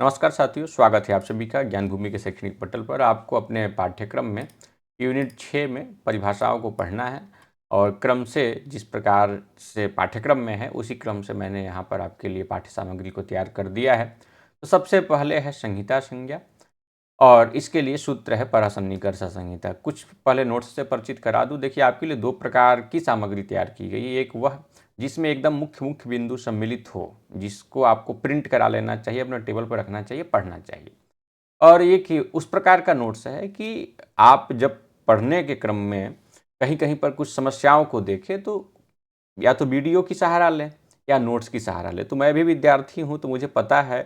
नमस्कार साथियों, स्वागत है आप सभी का ज्ञान भूमि के शैक्षणिक पटल पर। आपको अपने पाठ्यक्रम में यूनिट 6 में परिभाषाओं को पढ़ना है और क्रम से जिस प्रकार से पाठ्यक्रम में है उसी क्रम से मैंने यहाँ पर आपके लिए पाठ्य सामग्री को तैयार कर दिया है। तो सबसे पहले है संहिता संज्ञा और इसके लिए सूत्र है परासन्निकर्ष संहिता। कुछ पहले नोट्स से परिचित करा दूं। देखिए, आपके लिए दो प्रकार की सामग्री तैयार की गई। एक वह जिसमें एकदम मुख्य मुख्य बिंदु सम्मिलित हो, जिसको आपको प्रिंट करा लेना चाहिए, अपने टेबल पर रखना चाहिए, पढ़ना चाहिए। और एक ही उस प्रकार का नोट्स है कि आप जब पढ़ने के क्रम में कहीं कहीं पर कुछ समस्याओं को देखें तो या तो वीडियो की सहारा लें या नोट्स की सहारा लें। तो मैं भी विद्यार्थी हूँ, तो मुझे पता है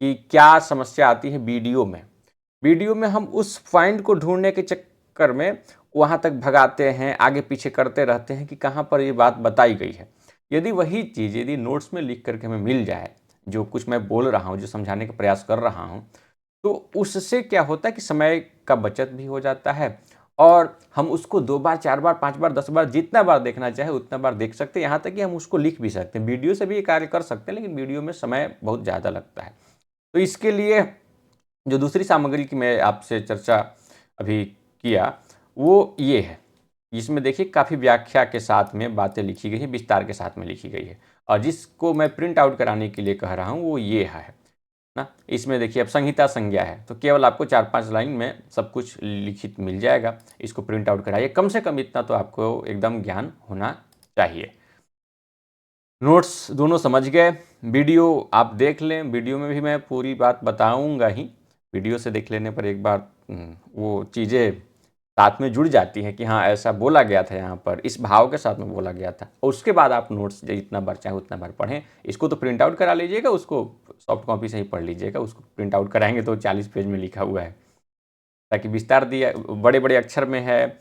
कि क्या समस्या आती है वीडियो में। वीडियो में हम उस पॉइंट को ढूंढने के चक्कर में वहाँ तक भगाते हैं, आगे पीछे करते रहते हैं कि कहाँ पर ये बात बताई गई है। यदि वही चीज़ यदि नोट्स में लिख करके हमें मिल जाए, जो कुछ मैं बोल रहा हूँ, जो समझाने का प्रयास कर रहा हूँ, तो उससे क्या होता है कि समय का बचत भी हो जाता है और हम उसको 2 बार, 4 बार, 5 बार, 10 बार, जितना बार देखना चाहे उतना बार देख सकते हैं। यहाँ तक कि हम उसको लिख भी सकते हैं। वीडियो से भी ये कार्य कर सकते हैं, लेकिन वीडियो में समय बहुत ज़्यादा लगता है। तो इसके लिए जो दूसरी सामग्री की मैं आपसे चर्चा अभी किया, वो ये है। इसमें देखिए काफ़ी व्याख्या के साथ में बातें लिखी गई हैं, विस्तार के साथ में लिखी गई है। और जिसको मैं प्रिंट आउट कराने के लिए कह रहा हूँ वो ये है ना। इसमें देखिए अब संहिता संज्ञा है, तो केवल आपको 4-5 लाइन में सब कुछ लिखित मिल जाएगा। इसको प्रिंट आउट कराइए, कम से कम इतना तो आपको एकदम ज्ञान होना चाहिए। नोट्स दोनों समझ गए, वीडियो आप देख लें। वीडियो में भी मैं पूरी बात बताऊंगा ही। वीडियो से देख लेने पर एक बार वो चीज़ें साथ में जुड़ जाती हैं कि हाँ, ऐसा बोला गया था, यहाँ पर इस भाव के साथ में बोला गया था। और उसके बाद आप नोट्स जितना बार चाहे उतना बार पढ़ें। इसको तो प्रिंट आउट करा लीजिएगा, उसको सॉफ्ट कॉपी से ही पढ़ लीजिएगा। उसको प्रिंट आउट कराएंगे तो 40 पेज में लिखा हुआ है, ताकि विस्तार दिया बड़े बड़े अक्षर में है,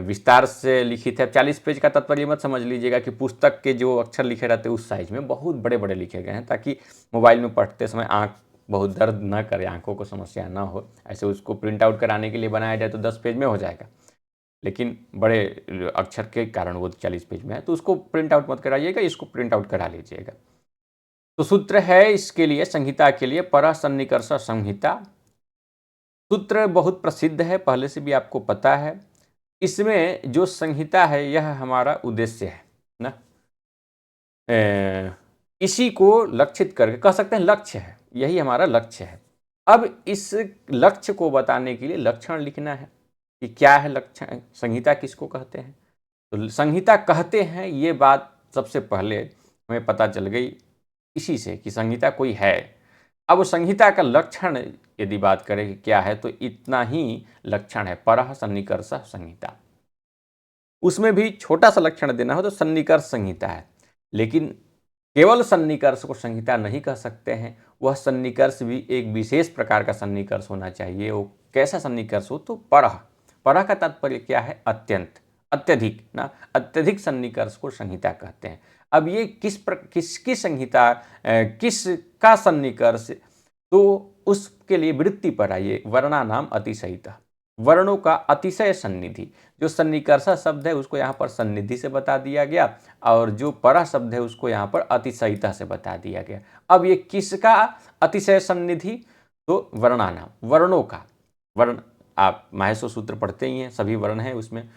विस्तार से लिखित है। 40 पेज का तात्पर्य मत समझ लीजिएगा कि पुस्तक के जो अक्षर लिखे रहते हैं उस साइज में, बहुत बड़े बड़े लिखे गए हैं, ताकि मोबाइल में पढ़ते समय आँख बहुत दर्द न करे, आँखों को समस्या ना हो। ऐसे उसको प्रिंट आउट कराने के लिए बनाया जाए तो 10 पेज में हो जाएगा, लेकिन बड़े अक्षर के कारण वो 40 पेज में है। तो उसको प्रिंट आउट मत कराइएगा, इसको प्रिंट आउट करा लीजिएगा। तो सूत्र है इसके लिए, संहिता के लिए, परसन्निकर्ष संहिता। सूत्र बहुत प्रसिद्ध है, पहले से भी आपको पता है। इसमें जो संहिता है यह हमारा उद्देश्य है ना। इसी को लक्षित करके कह सकते हैं लक्ष्य है, यही हमारा लक्ष्य है। अब इस लक्ष्य को बताने के लिए लक्षण लिखना है कि क्या है लक्षण, संहिता किसको कहते हैं। तो संहिता कहते हैं, ये बात सबसे पहले हमें पता चल गई इसी से कि संहिता कोई है। अब संहिता का लक्षण यदि बात करें कि क्या है, तो इतना ही लक्षण है, परः सन्निकर्ष संहिता। उसमें भी छोटा सा लक्षण देना हो तो सन्निकर्ष संहिता है, लेकिन केवल सन्निकर्ष को संहिता नहीं कह सकते हैं। वह सन्निकर्ष भी एक विशेष प्रकार का सन्निकर्ष होना चाहिए। वो कैसा सन्निकर्ष हो, तो परः। परः का तात्पर्य क्या है, अत्यंत, अत्यधिक ना। अत्यधिक सन्निकर्ष को संहिता कहते हैं। अब ये किसकी संहिता, किसका सन्निकर्ष, तो उसके लिए वृत्ति पर आइए। वर्णानाम अतिशयितः, वर्णों का अतिशय सन्निधि। जो सन्निकर्ष शब्द है उसको यहाँ पर सन्निधि से बता दिया गया, और जो परः शब्द है उसको यहाँ पर अतिशयिता से बता दिया गया। अब ये किसका अतिशय सन्निधि, तो वर्णानाम, वर्णों का। वर्ण आप माहेश्वर सूत्र पढ़ते ही हैं, सभी वर्ण हैं उसमें,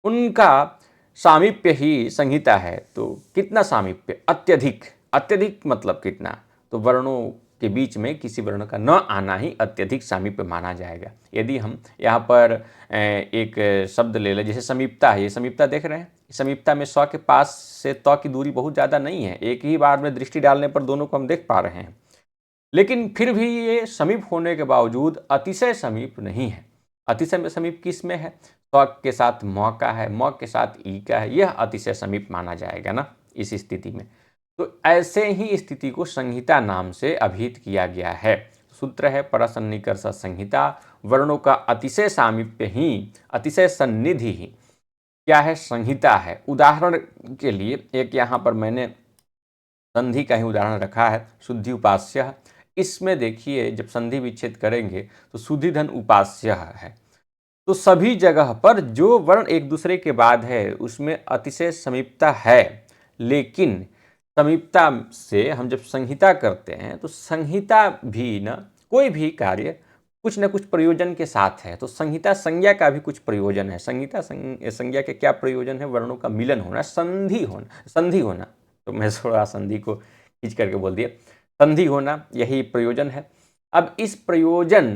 उनका सामीप्य ही संहिता है। तो कितना सामीप्य, अत्यधिक। अत्यधिक मतलब कितना, तो वर्णों के बीच में किसी वर्ण का न आना ही अत्यधिक सामीप्य माना जाएगा। यदि हम यहाँ पर एक शब्द ले लें, जैसे समीपता है, ये समीपता देख रहे हैं, समीपता में स के पास से त की दूरी बहुत ज़्यादा नहीं है, एक ही बार में दृष्टि डालने पर दोनों को हम देख पा रहे हैं, लेकिन फिर भी ये समीप होने के बावजूद अतिशय समीप नहीं है। अतिशय में समीप किस में है, स के साथ म का है, म के साथ ई का है, यह अतिशय समीप माना जाएगा ना इस स्थिति में। तो ऐसे ही स्थिति को संहिता नाम से अभिहित किया गया है। सूत्र है परसन्निकर्ष संहिता, वर्णों का अतिशय सामीप्य ही, अतिशय सन्निधि ही क्या है, संहिता है। उदाहरण के लिए एक यहाँ पर मैंने संधि का ही उदाहरण रखा है, शुद्धि उपास्य। इसमें देखिए जब संधि विच्छेद करेंगे तो शुद्धि धन उपास्य है। तो सभी जगह पर जो वर्ण एक दूसरे के बाद है उसमें अतिशय समीपता है, लेकिन समीपता से हम जब संहिता करते हैं तो संहिता भी न कोई भी कार्य कुछ न कुछ प्रयोजन के साथ है, तो संहिता संज्ञा का भी कुछ प्रयोजन है। संहिता संज्ञा के क्या प्रयोजन है? वर्णों का मिलन होना, संधि होना। तो मैं थोड़ा संधि को खींच करके बोल दिया, संधि होना यही प्रयोजन है। अब इस प्रयोजन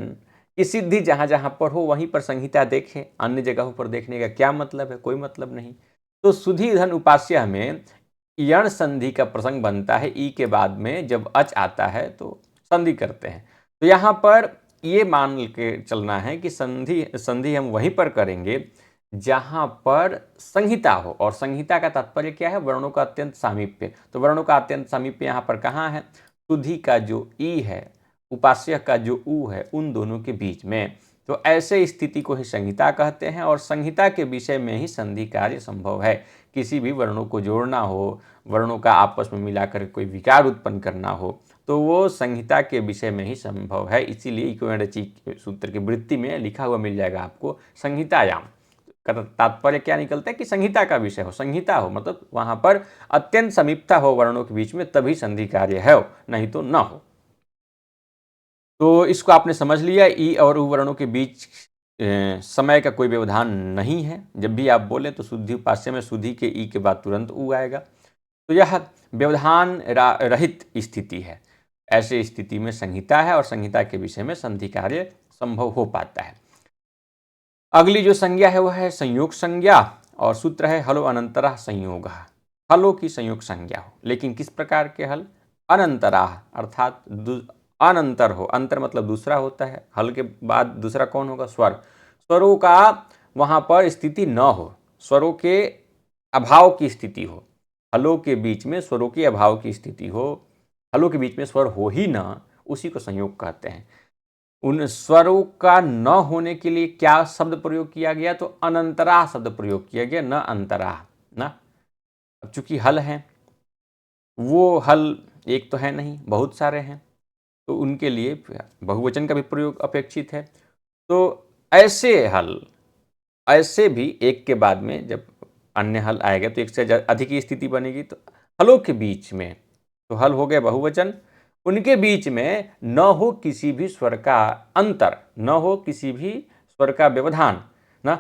की सिद्धि जहाँ जहाँ पर हो वहीं पर संहिता देखें, अन्य जगहों पर देखने का क्या मतलब है? कोई मतलब नहीं। तो सुधि धन उपास्य में यण संधि का प्रसंग बनता है। ई के बाद में जब अच आता है तो संधि करते हैं। तो यहाँ पर ये मान के चलना है कि संधि हम वहीं पर करेंगे जहाँ पर संहिता हो, और संहिता का तात्पर्य क्या है? वर्णों का अत्यंत सामीप्य। तो वर्णों का अत्यंत सामीप्य यहाँ पर कहाँ है? सुधि का जो ई है, उपास्य का जो ऊ है, उन दोनों के बीच में। तो ऐसे स्थिति को ही संहिता कहते हैं, और संहिता के विषय में ही संधि कार्य संभव है। किसी भी वर्णों को जोड़ना हो, वर्णों का आपस में मिलाकर कोई विकार उत्पन्न करना हो, तो वो संहिता के विषय में ही संभव है। इसीलिए इक्विवेलेंसी सूत्र की वृत्ति में लिखा हुआ मिल जाएगा आपको, संहितायाम का तात्पर्य क्या निकलता है कि संहिता का विषय हो, संहिता हो मतलब वहां पर अत्यंत समीपता हो वर्णों के बीच में, तभी संधि कार्य है, नहीं तो न हो। तो इसको आपने समझ लिया। ई और उ वर्णों के बीच समय का कोई व्यवधान नहीं है। जब भी आप बोले तो शुद्धि उपास्य में शुद्धि के ई के बाद तुरंत उ आएगा। तो यह व्यवधान रहित स्थिति है। ऐसे स्थिति में संहिता है, और संहिता के विषय में संधि कार्य संभव हो पाता है। अगली जो संज्ञा है वह है संयोग संज्ञा, और सूत्र है हलो अनंतरः संयोग। हलो की संयोग संज्ञा हो, लेकिन किस प्रकार के हल? अनंतराह, अर्थात अनंतर हो। अंतर मतलब दूसरा होता है। हल के बाद दूसरा कौन होगा? स्वर। स्वरों का वहां पर स्थिति न हो, स्वरों के अभाव की स्थिति हो। हलों के बीच में स्वरों के अभाव की स्थिति हो, हलों के बीच में स्वर हो ही ना, उसी को संयोग कहते हैं। उन स्वरों का न होने के लिए क्या शब्द प्रयोग किया गया? तो अनंतरा शब्द प्रयोग किया गया, न अंतरा ना। अब चूंकि हल हैं, वो हल एक तो है नहीं, बहुत सारे हैं, तो उनके लिए बहुवचन का भी प्रयोग अपेक्षित है। तो ऐसे हल, ऐसे भी एक के बाद में जब अन्य हल आएगा तो एक से अधिक की स्थिति बनेगी। तो हलों के बीच में, तो हल हो गया बहुवचन, उनके बीच में न हो किसी भी स्वर का अंतर, न हो किसी भी स्वर का व्यवधान ना,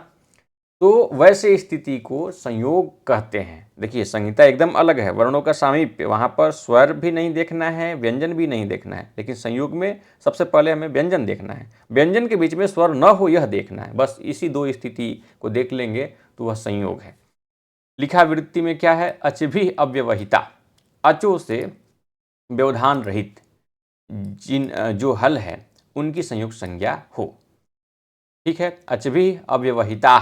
तो वैसे स्थिति को संयोग कहते हैं। देखिए संहिता एकदम अलग है, वर्णों का सामीप्य, वहां पर स्वर भी नहीं देखना है, व्यंजन भी नहीं देखना है, लेकिन संयोग में सबसे पहले हमें व्यंजन देखना है, व्यंजन के बीच में स्वर न हो यह देखना है। बस इसी दो स्थिति को देख लेंगे तो वह संयोग है। लिखा वृत्ति में क्या है? अचभी अव्यवहिता, अचो से व्यवधान रहित जिन जो हल है उनकी संयोग संज्ञा हो। ठीक है, अचभी अव्यवहिता,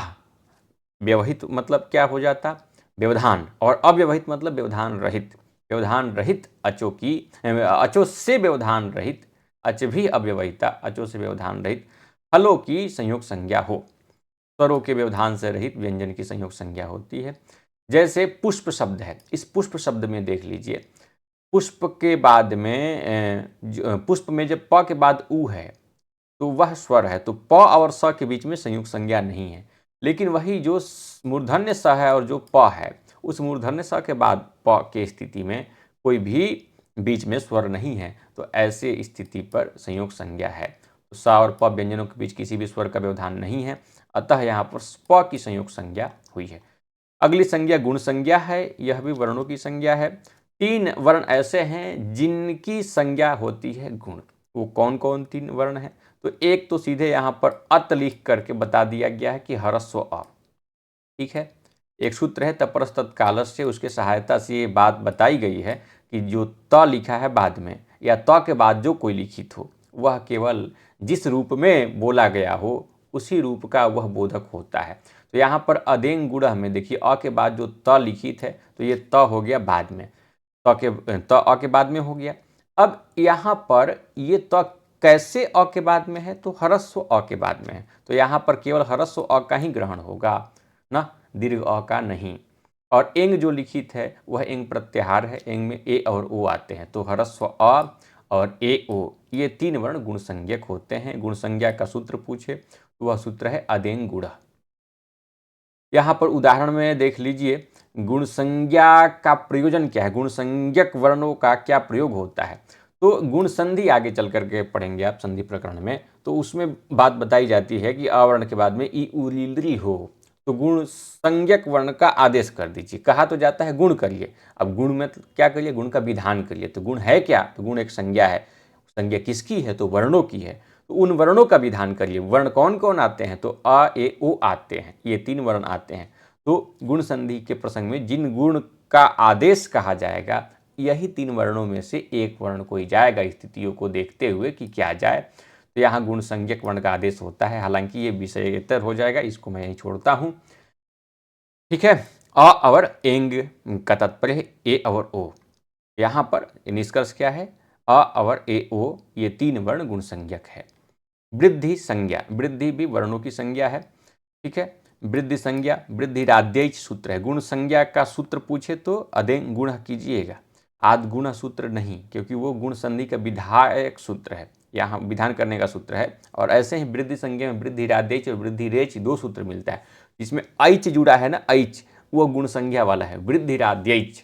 व्यवहित मतलब क्या हो जाता? व्यवधान, और अव्यवहित मतलब व्यवधान रहित। व्यवधान रहित अचो की, अचो से व्यवधान रहित, अचभी अव्यवहिता, अचो से व्यवधान रहित हलों की संयोग संज्ञा हो। स्वरों के व्यवधान से रहित व्यंजन की संयोग संज्ञा होती है। जैसे पुष्प शब्द है, इस पुष्प शब्द में देख लीजिए, पुष्प के बाद में पुष्प में जब प के बाद उ है तो वह स्वर है, तो प और स के बीच में संयुक्त संज्ञा नहीं है। लेकिन वही जो मूर्धन्य स है और जो प है, उस मूर्धन्य स के बाद प के स्थिति में कोई भी बीच में स्वर नहीं है, तो ऐसे स्थिति पर संयोग संज्ञा है। तो स और प व्यंजनों के बीच किसी भी स्वर का व्यवधान नहीं है, अतः यहाँ पर प की संयोग संज्ञा हुई है। अगली संज्ञा गुण संज्ञा है, यह भी वर्णों की संज्ञा है। तीन वर्ण ऐसे हैं जिनकी संज्ञा होती है गुण। वो कौन कौन तीन वर्ण हैं? तो एक तो सीधे यहाँ पर अत लिख करके बता दिया गया है कि हरस्व अ। ठीक है, एक सूत्र है तपरस तत्कालस्य, उसके सहायता से ये बात बताई गई है कि जो त लिखा है बाद में या त के बाद जो कोई लिखित हो, वह केवल जिस रूप में बोला गया हो उसी रूप का वह बोधक होता है। तो यहाँ पर अदेंग गुण में देखिए अ के बाद जो त लिखित है तो ये त हो गया बाद में, त अ के बाद में हो गया। अब यहाँ पर ये त कैसे अ के बाद में है? तो ह्रस्व अ के बाद में है, तो यहाँ पर केवल ह्रस्व अ का ही ग्रहण होगा ना, दीर्घ अ का नहीं। और एंग जो लिखित है वह एंग प्रत्याहार है, एंग में ए और ओ आते हैं, तो ह्रस्व अ और ए ओ ये तीन वर्ण गुण संज्ञक होते हैं। गुण संज्ञा का सूत्र पूछे तो वह सूत्र है अदेंग गुण। यहाँ पर उदाहरण में देख लीजिए गुण संज्ञा का प्रयोजन क्या है, गुण संज्ञक वर्णों का क्या प्रयोग होता है। तो गुण संधि आगे चल करके पढ़ेंगे आप संधि प्रकरण में, तो उसमें बात बताई जाती है कि अवर्ण के बाद में ई उलीलरी हो तो गुण संज्ञक वर्ण का आदेश कर दीजिए। कहा तो जाता है गुण करिए, अब गुण में क्या करिए, गुण का विधान करिए। तो गुण है क्या, तो गुण एक संज्ञा है। संज्ञा किसकी है, तो वर्णों की है। तो उन वर्णों का विधान करिए। वर्ण कौन कौन आते हैं, तो अ ए ओ आते हैं, ये 3 वर्ण आते हैं। तो गुण संधि के प्रसंग में जिन गुण का आदेश कहा जाएगा, यही 3 वर्णों में से एक वर्ण कोई जाएगा, स्थितियों को देखते हुए कि क्या जाए। तो यहाँ गुण संज्ञक वर्ण का आदेश होता है। हालांकि ये विषयेतर हो जाएगा, इसको मैं यहीं छोड़ता हूँ। ठीक है। अ और एंग का तात्पर्य है ए और ओ। यहाँ पर निष्कर्ष क्या है, अ और ए ओ ये 3 वर्ण गुण संज्ञक है। वृद्धि संज्ञा, वृद्धि भी वर्णों की संज्ञा है। ठीक है। वृद्धि संज्ञा वृद्धि राध्ययच सूत्र है। गुण संज्ञा का सूत्र पूछे तो अदेंग गुण कीजिएगा, आद गुण सूत्र नहीं, क्योंकि वो गुण संधि का विधायक सूत्र है, यहाँ विधान करने का सूत्र है। और ऐसे ही वृद्धि संज्ञा में वृद्धि राध्ययच और वृद्धि रेच 2 सूत्र मिलता है, जिसमें ऐच जुड़ा है ना, ऐच वो गुण संज्ञा वाला है, वृद्धि राध्ययच।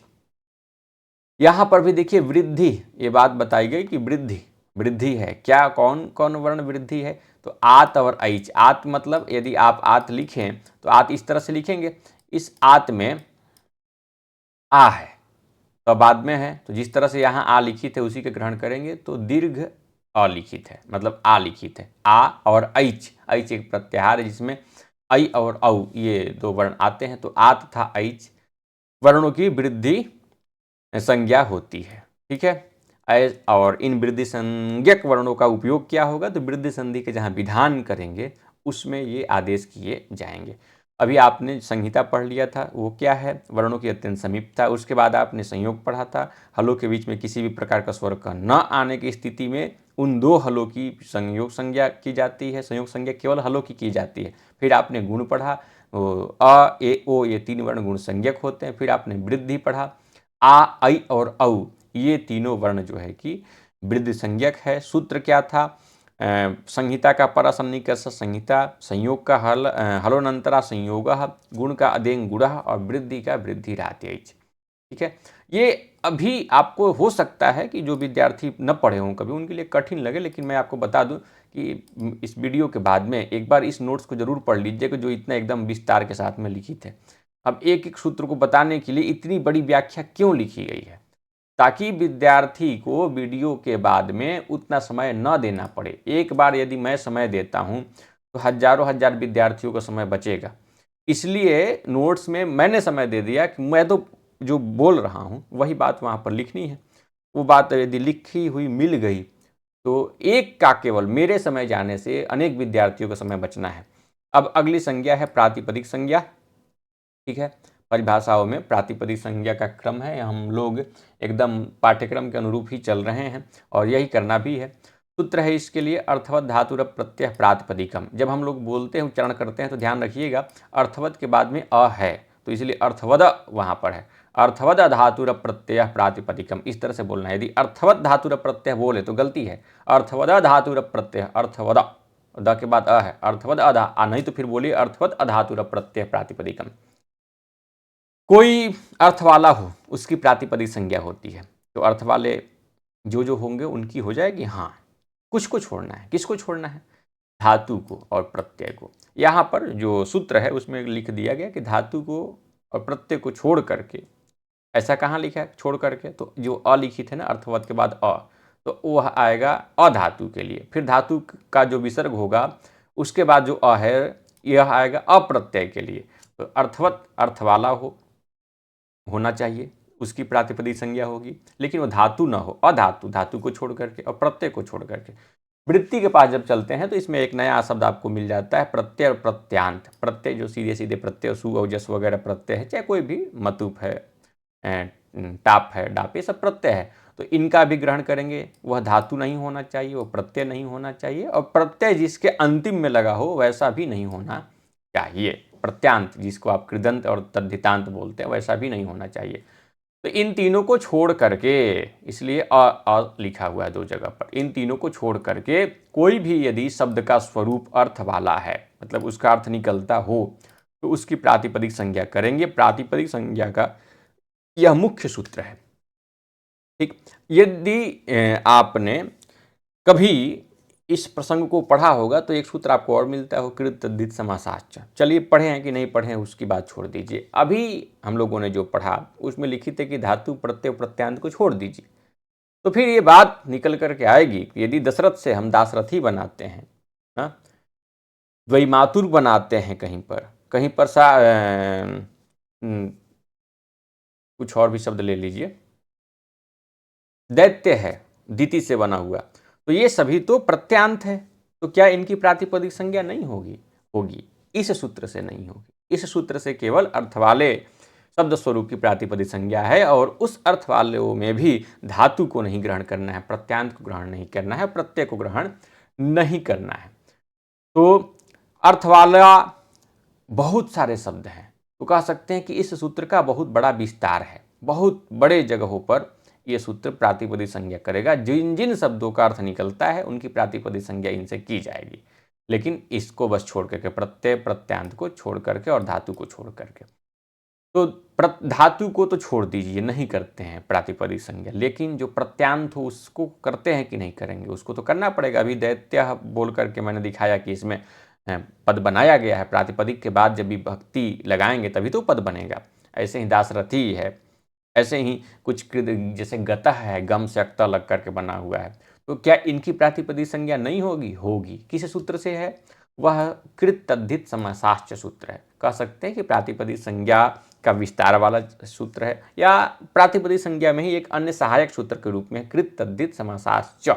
यहाँ पर भी देखिए वृद्धि, ये बात बताई गई कि वृद्धि वृद्धि है क्या, कौन कौन वर्ण वृद्धि है, तो आत और ऐच। आत मतलब यदि आप आत लिखें तो आत इस तरह से लिखेंगे, इस आत में आ है तो बाद में है, तो जिस तरह से यहाँ आ लिखित है उसी के ग्रहण करेंगे, तो दीर्घ अलिखित है, मतलब आ लिखित है। आ और ऐच, ऐच एक प्रत्याहार है जिसमें ऐ और औ ये 2 वर्ण आते हैं, तो आत तथा ऐच वर्णों की वृद्धि संज्ञा होती है। ठीक है। और इन वृद्धि संज्ञक वर्णों का उपयोग क्या होगा, तो वृद्धि संधि के जहाँ विधान करेंगे उसमें ये आदेश किए जाएंगे। अभी आपने संहिता पढ़ लिया था, वो क्या है, वर्णों की अत्यंत समीपता। उसके बाद आपने संयोग पढ़ा था, हलों के बीच में किसी भी प्रकार का स्वर का न आने की स्थिति में उन 2 हलों की संयोग संज्ञा की जाती है, संयोग संज्ञा केवल हलों की जाती है। फिर आपने गुण पढ़ा, अ ए ओ ये 3 वर्ण गुण संज्ञक होते हैं। फिर आपने वृद्धि पढ़ा, आ ऐ और औ ये तीनों वर्ण जो है कि वृद्धि संज्ञक है। सूत्र क्या था, संहिता का परसन्निकर्ष संहिता, संयोग का हलोनंतरा संयोग, गुण का अदेंग गुण और वृद्धि का वृद्धि रात्यच। ठीक है। ये अभी आपको हो सकता है कि जो विद्यार्थी न पढ़े हों कभी, उनके लिए कठिन लगे, लेकिन मैं आपको बता दूं कि इस वीडियो के बाद में एक बार इस नोट्स को जरूर पढ़ लीजिएगा जो इतना एकदम विस्तार के साथ में लिखित है। अब एक एक सूत्र को बताने के लिए इतनी बड़ी व्याख्या क्यों लिखी गई है, ताकि विद्यार्थी को वीडियो के बाद में उतना समय न देना पड़े। एक बार यदि मैं समय देता हूं तो हजारों हजार विद्यार्थियों का समय बचेगा। इसलिए नोट्स में मैंने समय दे दिया कि मैं तो जो बोल रहा हूं वही बात वहां पर लिखनी है। वो बात यदि लिखी हुई मिल गई तो एक का केवल मेरे समय जाने से अनेक विद्यार्थियों का समय बचना है। अब अगली संज्ञा है प्रातिपदिक संज्ञा। ठीक है। परिभाषाओं में प्रातिपदिक संज्ञा का क्रम है, हम लोग एकदम पाठ्यक्रम के अनुरूप ही चल रहे हैं और यही करना भी है। सूत्र है इसके लिए, अर्थवत धातुर प्रत्यय प्रातिपदिकम। जब हम लोग बोलते हैं, उच्चारण करते हैं तो ध्यान रखिएगा अर्थवत के बाद में अ है, तो इसलिए अर्थवद वहां पर है। अर्थवद धातुर प्रत्यय प्रातिपदिकम, इस तरह से बोलना है। यदि अर्थवत धातुर प्रत्यय बोले तो गलती है, अर्थवद धातुर प्रत्यय, अर्थवद द के बाद अ है, अर्थवद अधा, नहीं तो फिर बोलिए अर्थवत अधातुर प्रत्यय प्रातिपदिकम। कोई अर्थ वाला हो उसकी प्रातिपदिक संज्ञा होती है, तो अर्थ वाले जो होंगे उनकी हो जाएगी। हाँ, कुछ को छोड़ना है, किसको छोड़ना है, धातु को और प्रत्यय को। यहाँ पर जो सूत्र है उसमें लिख दिया गया कि धातु को और प्रत्यय को छोड़ करके, ऐसा कहाँ लिखा है छोड़ करके, तो जो अलिखित है ना अर्थवत के बाद अ, तो वह आएगा अधातु के लिए। फिर धातु का जो विसर्ग होगा उसके बाद जो अ है यह आएगा अप्रत्यय के लिए। तो अर्थवत अर्थ वाला होना चाहिए, उसकी प्रातिपदिक संज्ञा होगी, लेकिन वो धातु ना हो, अधातु, धातु को छोड़ करके और प्रत्यय को छोड़ करके। वृत्ति के पास जब चलते हैं तो इसमें एक नया शब्द आपको मिल जाता है, प्रत्यय और प्रत्यांत। प्रत्यय जो सीधे सीधे प्रत्यय, सु और जस वगैरह प्रत्यय है, चाहे कोई भी मतुप है, टाप है, डाप, ये सब प्रत्यय है, तो इनका भी ग्रहण करेंगे। वह धातु नहीं होना चाहिए, वह प्रत्यय नहीं होना चाहिए, और प्रत्यय जिसके अंतिम में लगा हो वैसा भी नहीं होना चाहिए। प्रत्यांत जिसको आप कृदंत और तद्धितांत बोलते हैं वैसा भी नहीं होना चाहिए। तो इन तीनों को छोड़ करके, इसलिए अ लिखा हुआ है 2 जगह पर, इन तीनों को छोड़ करके कोई भी यदि शब्द का स्वरूप अर्थ वाला है, मतलब उसका अर्थ निकलता हो, तो उसकी प्रातिपदिक संज्ञा करेंगे। प्रातिपदिक संज्ञा का यह मुख्य सूत्र है। ठीक। यदि आपने कभी इस प्रसंग को पढ़ा होगा तो एक सूत्र आपको और मिलता है, कृत तद्धित समासाश्च। चलिए पढ़े हैं कि नहीं पढ़े हैं उसकी बात छोड़ दीजिए, अभी हम लोगों ने जो पढ़ा उसमें लिखित है कि धातु प्रत्यय प्रत्यांत को छोड़ दीजिए, तो फिर ये बात निकल करके आएगी कि यदि दशरथ से हम दासरथी बनाते हैं, हाँ, द्वैमातुर बनाते हैं, कहीं पर कुछ और भी शब्द ले लीजिए, दैत्य है, दिति से बना हुआ, तो ये सभी तो प्रत्यांत है, तो क्या इनकी प्रातिपदिक संज्ञा नहीं होगी? होगी। इस सूत्र से नहीं होगी। इस सूत्र से केवल अर्थ वाले शब्द स्वरूप की प्रातिपदिक संज्ञा है, और उस अर्थ वालों में भी धातु को नहीं ग्रहण करना है, प्रत्यांत को ग्रहण नहीं करना है, प्रत्यय को ग्रहण नहीं करना है। तो अर्थ वाला बहुत सारे शब्द हैं, तो कह सकते हैं कि इस सूत्र का बहुत बड़ा विस्तार है, बहुत बड़े जगहों पर यह सूत्र प्रातिपदिक संज्ञा करेगा। जिन जिन शब्दों का अर्थ निकलता है उनकी प्रातिपदिक संज्ञा इनसे की जाएगी, लेकिन इसको बस छोड़ करके, प्रत्यय प्रत्यांत को छोड़ करके और धातु को छोड़ करके। तो धातु को तो छोड़ दीजिए, नहीं करते हैं प्रातिपदिक संज्ञा, लेकिन जो प्रत्यांत हो उसको करते हैं कि नहीं करेंगे? उसको तो करना पड़ेगा। अभी दैत्य बोल करके मैंने दिखाया कि इसमें पद बनाया गया है, प्रातिपदिक के बाद जब भी भक्ति लगाएंगे तभी तो पद बनेगा। ऐसे ही दासरथी है, ऐसे ही कुछ जैसे गतः है, गम से अक्ता लग करके बना हुआ है, तो क्या इनकी प्रातिपदिक संज्ञा नहीं होगी? होगी। किस सूत्र से है? वह कृत तद्धित समासाश्च सूत्र है। कह सकते हैं कि प्रातिपदिक संज्ञा का विस्तार वाला सूत्र है, या प्रातिपदिक संज्ञा में ही एक अन्य सहायक सूत्र के रूप में कृत तद्धित समासाश्च।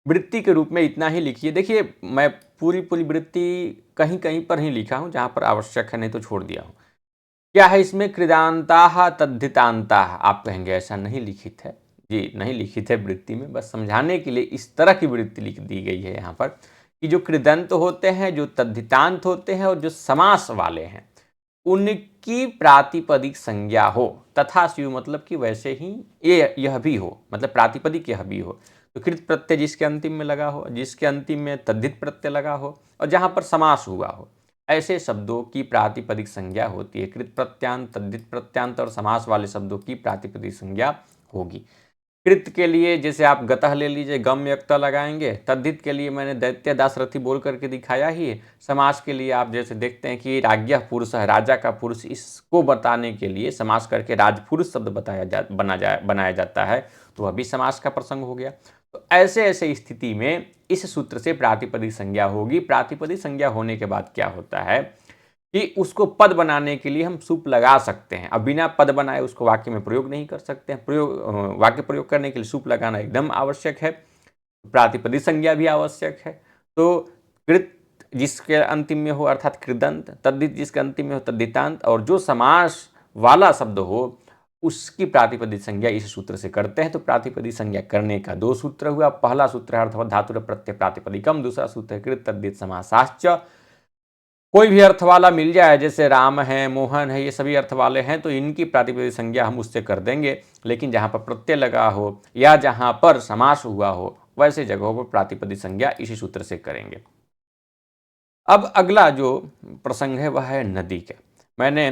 वृत्ति के रूप में इतना ही लिखिए। देखिए मैं पूरी वृत्ति कहीं कहीं पर ही लिखा हूं, जहां पर आवश्यक है, नहीं तो छोड़ दिया हूं। क्या है इसमें? कृदांता तद्धितांता। आप कहेंगे ऐसा नहीं लिखित है। जी नहीं लिखित है वृत्ति में, बस समझाने के लिए इस तरह की वृत्ति लिख दी गई है यहाँ पर कि जो कृदंत होते हैं, जो तद्धितांत होते हैं और जो समास वाले हैं, उनकी प्रातिपदिक संज्ञा हो, तथा स्यु मतलब कि वैसे ही यह भी हो, मतलब प्रातिपदिक यह भी हो। तो कृत प्रत्यय जिसके अंतिम में लगा हो, जिसके अंतिम में तद्धित प्रत्यय लगा हो, और जहाँ पर समास हुआ हो, ऐसे शब्दों की प्रातिपदिक संज्ञा होती है। कृत प्रत्यांत, तद्धित प्रत्यांत और समास वाले शब्दों की प्रातिपदिक संज्ञा होगी। कृत के लिए जैसे आप गतः ले लीजिए, गम यक्त लगाएंगे। तद्धित के लिए मैंने दैत्य दासरथी बोल करके दिखाया ही है। समास के लिए आप जैसे देखते हैं कि राज्ञ पुरुष है, राजा का पुरुष, इसको बताने के लिए समास करके राजपुरुष शब्द बनाया जाता है, तो वह भी समास का प्रसंग हो गया। तो ऐसे ऐसे स्थिति में इस सूत्र से प्रातिपदिक संज्ञा होगी। प्रातिपदिक संज्ञा होने के बाद क्या होता है कि उसको पद बनाने के लिए हम सुप लगा सकते हैं। अब बिना पद बनाए उसको वाक्य में प्रयोग नहीं कर सकते हैं। वाक्य प्रयोग करने के लिए सुप लगाना एकदम आवश्यक है, प्रातिपदिक संज्ञा भी आवश्यक है। तो कृत जिसके अंतिम में हो अर्थात कृदंत, तद्धित जिसके अंतिम में हो तद्धितांत, और जो समास वाला शब्द हो उसकी प्रातिपदिक संज्ञा इस सूत्र से करते हैं। तो प्रातिपदिक संज्ञा करने का दो सूत्र हुआ। पहला सूत्र है अर्थवत धातुर प्रत्यय प्रातिपदिकम, दूसरा सूत्र है कृत तद्धित समासाश्च। कोई भी अर्थ वाला मिल जाए, जैसे राम है, मोहन है, ये सभी अर्थ वाले हैं, तो इनकी प्रातिपदिक संज्ञा हम उससे कर देंगे। लेकिन जहाँ पर प्रत्यय लगा हो या जहाँ पर समास हुआ हो, वैसे जगहों पर प्रातिपदिक संज्ञा इसी सूत्र से करेंगे। अब अगला जो प्रसंग है वह है नदी का। मैंने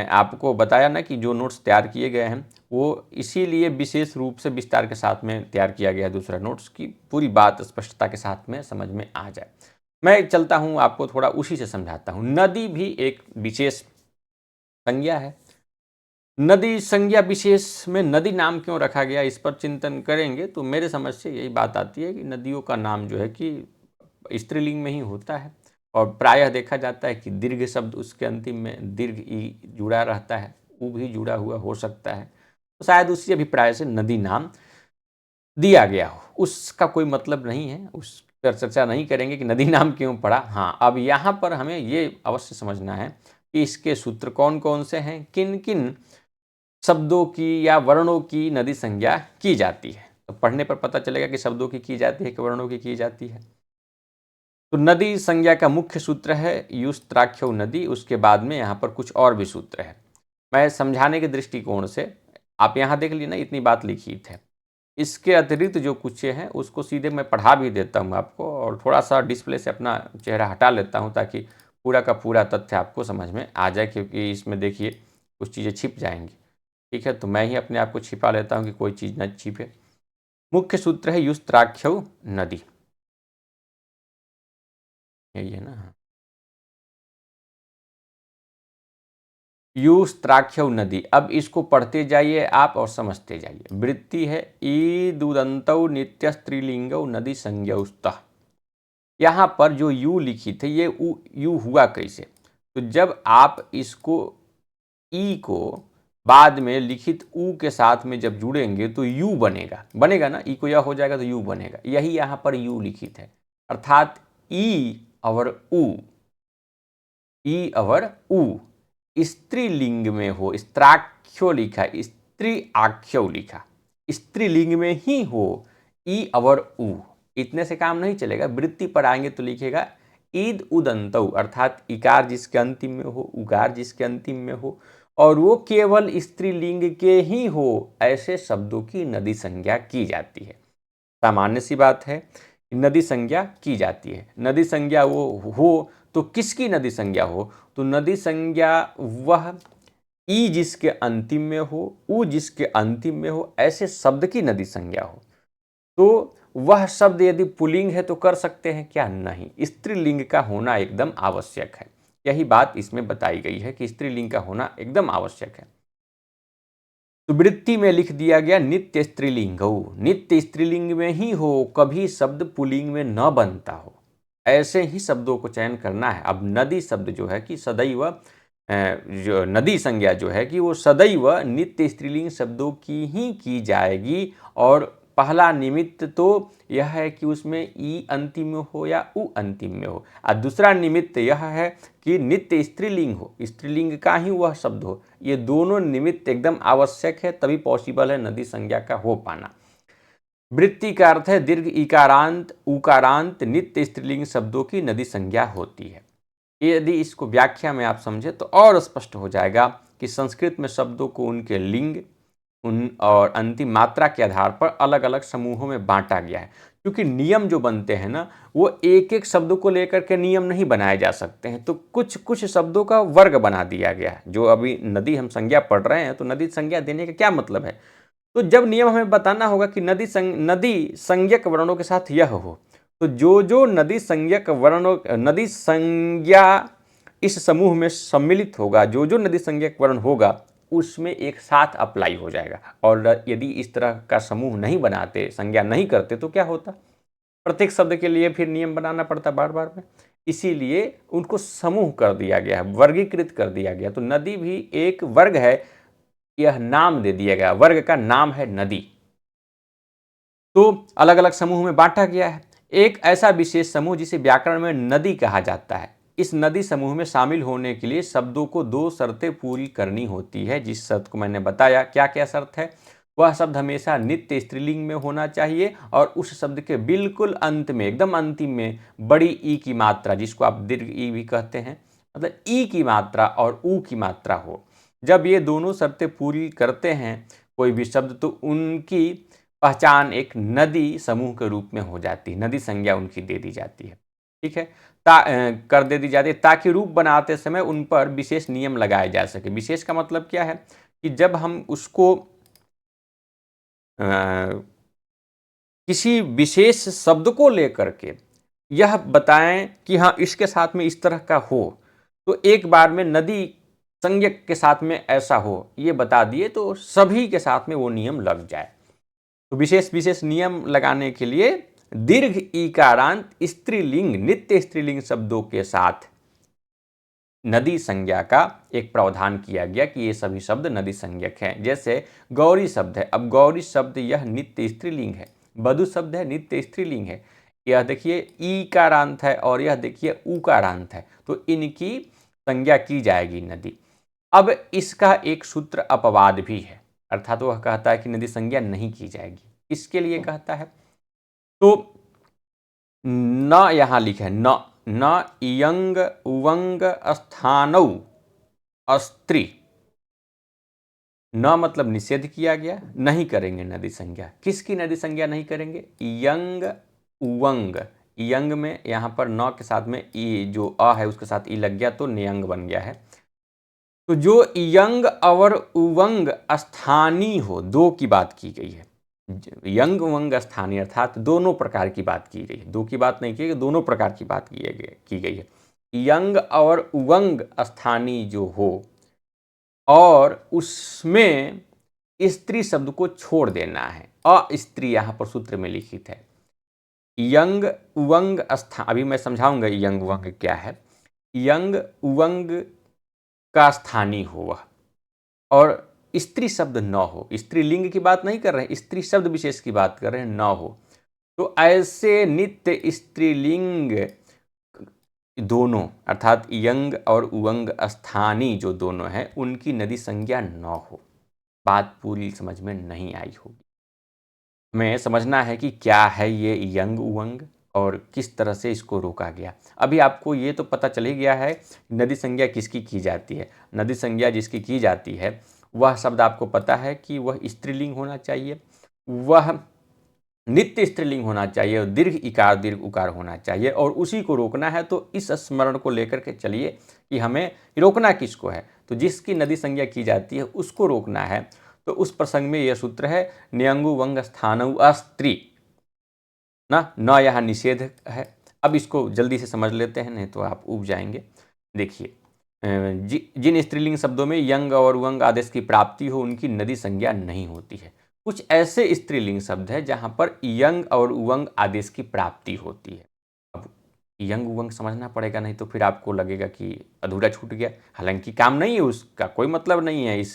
आपको बताया ना कि जो नोट्स तैयार किए गए हैं वो इसीलिए विशेष रूप से विस्तार के साथ में तैयार किया गया है, दूसरा नोट्स की पूरी बात स्पष्टता के साथ में समझ में आ जाए। मैं चलता हूँ, आपको थोड़ा उसी से समझाता हूँ। नदी भी एक विशेष संज्ञा है। नदी संज्ञा विशेष में नदी नाम क्यों रखा गया, इस पर चिंतन करेंगे तो मेरे समझ से यही बात आती है कि नदियों का नाम जो है कि स्त्रीलिंग में ही होता है, और प्रायः देखा जाता है कि दीर्घ शब्द उसके अंतिम में दीर्घ ई जुड़ा रहता है, उ भी जुड़ा हुआ हो सकता है, तो शायद उसी अभिप्राय से नदी नाम दिया गया हो। उसका कोई मतलब नहीं है, उस पर चर्चा नहीं करेंगे कि नदी नाम क्यों पड़ा। हाँ, अब यहाँ पर हमें ये अवश्य समझना है कि इसके सूत्र कौन कौन से हैं, किन किन शब्दों की या वर्णों की नदी संज्ञा की जाती है। तो पढ़ने पर पता चलेगा कि शब्दों की जाती है कि वर्णों की जाती है। तो नदी संज्ञा का मुख्य सूत्र है युस्त्राख्यो नदी। उसके बाद में यहाँ पर कुछ और भी सूत्र है, मैं समझाने के दृष्टिकोण से आप यहाँ देख लीजिए ना, इतनी बात लिखी थे। इसके अतिरिक्त जो कुछ हैं उसको सीधे मैं पढ़ा भी देता हूँ आपको, और थोड़ा सा डिस्प्ले से अपना चेहरा हटा लेता हूँ ताकि पूरा का पूरा तथ्य आपको समझ में आ जाए, क्योंकि इसमें देखिए कुछ चीज़ें छिप जाएंगी। ठीक है, तो मैं ही अपने आप को छिपा लेता हूँ कि कोई चीज़ न छिपे। मुख्य सूत्र है युस्त्राख्यौ नदी, यही है ना। युस्त्राख्यौ नदी, अब इसको पढ़ते जाइए आप और समझते जाइए। वृत्ति है ईदुदन्तौ नित्य स्त्रीलिंगौ नदी संज्ञौस्तः। यहाँ पर जो यू लिखी थी ये यू हुआ कैसे? तो जब आप इसको ई को बाद में लिखित ऊ के साथ में जब जुड़ेंगे तो यू बनेगा, बनेगा ना, ई को यह हो जाएगा तो यू बनेगा। यही यहाँ पर यू लिखित है, अर्थात ई और ऊ, ई और ऊ स्त्रीलिंग में हो, स्त्राख्यो लिखा, स्त्री आख्यो लिखा, स्त्रीलिंग में ही हो ई और ऊ, इतने से काम नहीं चलेगा। वृत्ति पर आएंगे तो लिखेगा ईद उदंतौ, अर्थात इकार जिसके अंतिम में हो, उकार जिसके अंतिम में हो, और वो केवल स्त्रीलिंग के ही हो, ऐसे शब्दों की नदी संज्ञा की जाती है। सामान्य सी बात है, नदी संज्ञा की जाती है। नदी संज्ञा वो हो तो किसकी नदी संज्ञा हो? तो नदी संज्ञा वह ई जिसके अंतिम में हो, ऊ जिसके अंतिम में हो, ऐसे शब्द की नदी संज्ञा हो। तो वह शब्द यदि पुल्लिंग है तो कर सकते हैं क्या? नहीं, स्त्रीलिंग का होना एकदम आवश्यक है। यही बात इसमें बताई गई है कि स्त्रीलिंग का होना एकदम आवश्यक है। तो वृत्ति में लिख दिया गया नित्य स्त्रीलिंग हो, नित्य स्त्रीलिंग में ही हो, कभी शब्द पुल्लिंग में न बनता हो, ऐसे ही शब्दों को चयन करना है। अब नदी शब्द जो है कि सदैव जो नदी संज्ञा जो है कि वो सदैव नित्य स्त्रीलिंग शब्दों की ही की जाएगी। और पहला निमित्त तो यह है कि उसमें ई अंतिम में हो या उ अंतिम में हो, और दूसरा निमित्त यह है कि नित्य स्त्रीलिंग हो, स्त्रीलिंग का ही वह शब्द हो। ये दोनों निमित्त एकदम आवश्यक है, तभी पॉसिबल है नदी संज्ञा का हो पाना। वृत्ति का अर्थ है दीर्घ इकारांत उकारांत नित्य स्त्रीलिंग शब्दों की नदी संज्ञा होती है। यदि इसको व्याख्या में आप समझे तो और स्पष्ट हो जाएगा कि संस्कृत में शब्दों को उनके लिंग उन और अंतिम मात्रा के आधार पर अलग अलग समूहों में बांटा गया है। क्योंकि नियम जो बनते हैं ना, वो एक एक शब्दों को लेकर के नियम नहीं बनाए जा सकते हैं, तो कुछ कुछ शब्दों का वर्ग बना दिया गया है। जो अभी नदी हम संज्ञा पढ़ रहे हैं, तो नदी संज्ञा देने का क्या मतलब है? तो जब नियम हमें बताना होगा कि नदी संज्ञक वर्णों के साथ यह हो, तो जो जो नदी संज्ञक वर्णों नदी संज्ञा इस समूह में सम्मिलित होगा, जो जो नदी संज्ञक वर्ण होगा उसमें एक साथ अप्लाई हो जाएगा। और यदि इस तरह का समूह नहीं बनाते, संज्ञा नहीं करते, तो क्या होता? प्रत्येक शब्द के लिए फिर नियम बनाना पड़ता बार बार में। इसीलिए उनको समूह कर दिया गया है, वर्गीकृत कर दिया गया। तो नदी भी एक वर्ग है, यह नाम दे दिया गया, वर्ग का नाम है नदी। तो अलग अलग समूह में बांटा गया है। एक ऐसा विशेष समूह जिसे व्याकरण में नदी कहा जाता है। इस नदी समूह में शामिल होने के लिए शब्दों को दो शर्तें पूरी करनी होती है। जिस शर्त को मैंने बताया, क्या क्या शर्त है? वह शब्द हमेशा नित्य स्त्रीलिंग में होना चाहिए, और उस शब्द के बिल्कुल अंत में, एकदम अंतिम में बड़ी ई की मात्रा, जिसको आप दीर्घ ई भी कहते हैं, मतलब ई की मात्रा और ऊ की मात्रा हो। जब ये दोनों शर्तें पूरी करते हैं कोई भी शब्द, तो उनकी पहचान एक नदी समूह के रूप में हो जाती है, नदी संज्ञा उनकी दे दी जाती है। ठीक है, कर दे दी जाती है, ताकि रूप बनाते समय उन पर विशेष नियम लगाए जा सके। विशेष का मतलब क्या है कि जब हम उसको किसी विशेष शब्द को लेकर के यह बताएं कि हाँ इसके साथ में इस तरह का हो, तो एक बार में नदी संज्ञक के साथ में ऐसा हो, ये बता दिए तो सभी के साथ में वो नियम लग जाए। तो विशेष विशेष नियम लगाने के लिए दीर्घ ईकारांत स्त्रीलिंग, नित्य स्त्रीलिंग शब्दों के साथ नदी संज्ञा का एक प्रावधान किया गया कि ये सभी शब्द नदी संज्ञक हैं। जैसे गौरी शब्द है, अब गौरी शब्द यह नित्य स्त्रीलिंग है। वधु शब्द है, नित्य स्त्रीलिंग है। यह देखिए ई का रांत है और यह देखिए ऊ का रांत है, तो इनकी संज्ञा की जाएगी नदी। अब इसका एक सूत्र अपवाद भी है, अर्थात वह कहता है कि नदी संज्ञा नहीं की जाएगी। इसके लिए कहता है तो न यहाँ लिखे न इयंग उवंग स्थानौ अस्त्री, न मतलब निषेध किया गया, नहीं करेंगे नदी संज्ञा। किसकी नदी संज्ञा नहीं करेंगे? यंग उवंग, यंग में यहाँ पर न के साथ में ई जो अ है उसके साथ ई लग गया तो नियंग बन गया है। तो जो यंग और उवंग स्थानीय हो, दो की बात की गई है। यंग उवंग स्थानीय अर्थात दोनों प्रकार की बात की गई है, दो की बात नहीं की गई, दोनों प्रकार की बात की गई है। यंग और उवंग स्थानीय जो हो और उसमें स्त्री शब्द को छोड़ देना है। अस्त्री यहाँ पर सूत्र में लिखित है। यंग उवंग अभी मैं समझाऊंगा यंग उवंग क्या है। यंग उवंग का स्थानीय हो वह, और स्त्री शब्द न हो, स्त्रीलिंग की बात नहीं कर रहे हैं, स्त्री शब्द विशेष की बात कर रहे हैं, न हो, तो ऐसे नित्य स्त्रीलिंग दोनों अर्थात यंग और उवंग स्थानीय जो दोनों हैं उनकी नदी संज्ञा न हो। बात पूरी समझ में नहीं आई होगी। हमें समझना है कि क्या है ये यंग उवंग और किस तरह से इसको रोका गया। अभी आपको ये तो पता चल ही गया है नदी संज्ञा किसकी की जाती है। नदी संज्ञा जिसकी की जाती है वह शब्द आपको पता है कि वह स्त्रीलिंग होना चाहिए, वह नित्य स्त्रीलिंग होना चाहिए और दीर्घ इकार दीर्घ उकार होना चाहिए, और उसी को रोकना है। तो इस स्मरण को लेकर के चलिए कि हमें रोकना किसको है। तो जिसकी नदी संज्ञा की जाती है उसको रोकना है। तो उस प्रसंग में यह सूत्र है न्यंगु वंग स्थानु अस्त्री ना, न यहाँ निषेध है। अब इसको जल्दी से समझ लेते हैं, नहीं तो आप उब जाएंगे। देखिए, जिन स्त्रीलिंग शब्दों में यंग और वंग आदेश की प्राप्ति हो उनकी नदी संज्ञा नहीं होती है। कुछ ऐसे स्त्रीलिंग शब्द है जहां पर यंग और उवंग आदेश की प्राप्ति होती है। अब यंग उवंग समझना पड़ेगा, नहीं तो फिर आपको लगेगा कि अधूरा छूट गया। हालांकि काम नहीं है, उसका कोई मतलब नहीं है इस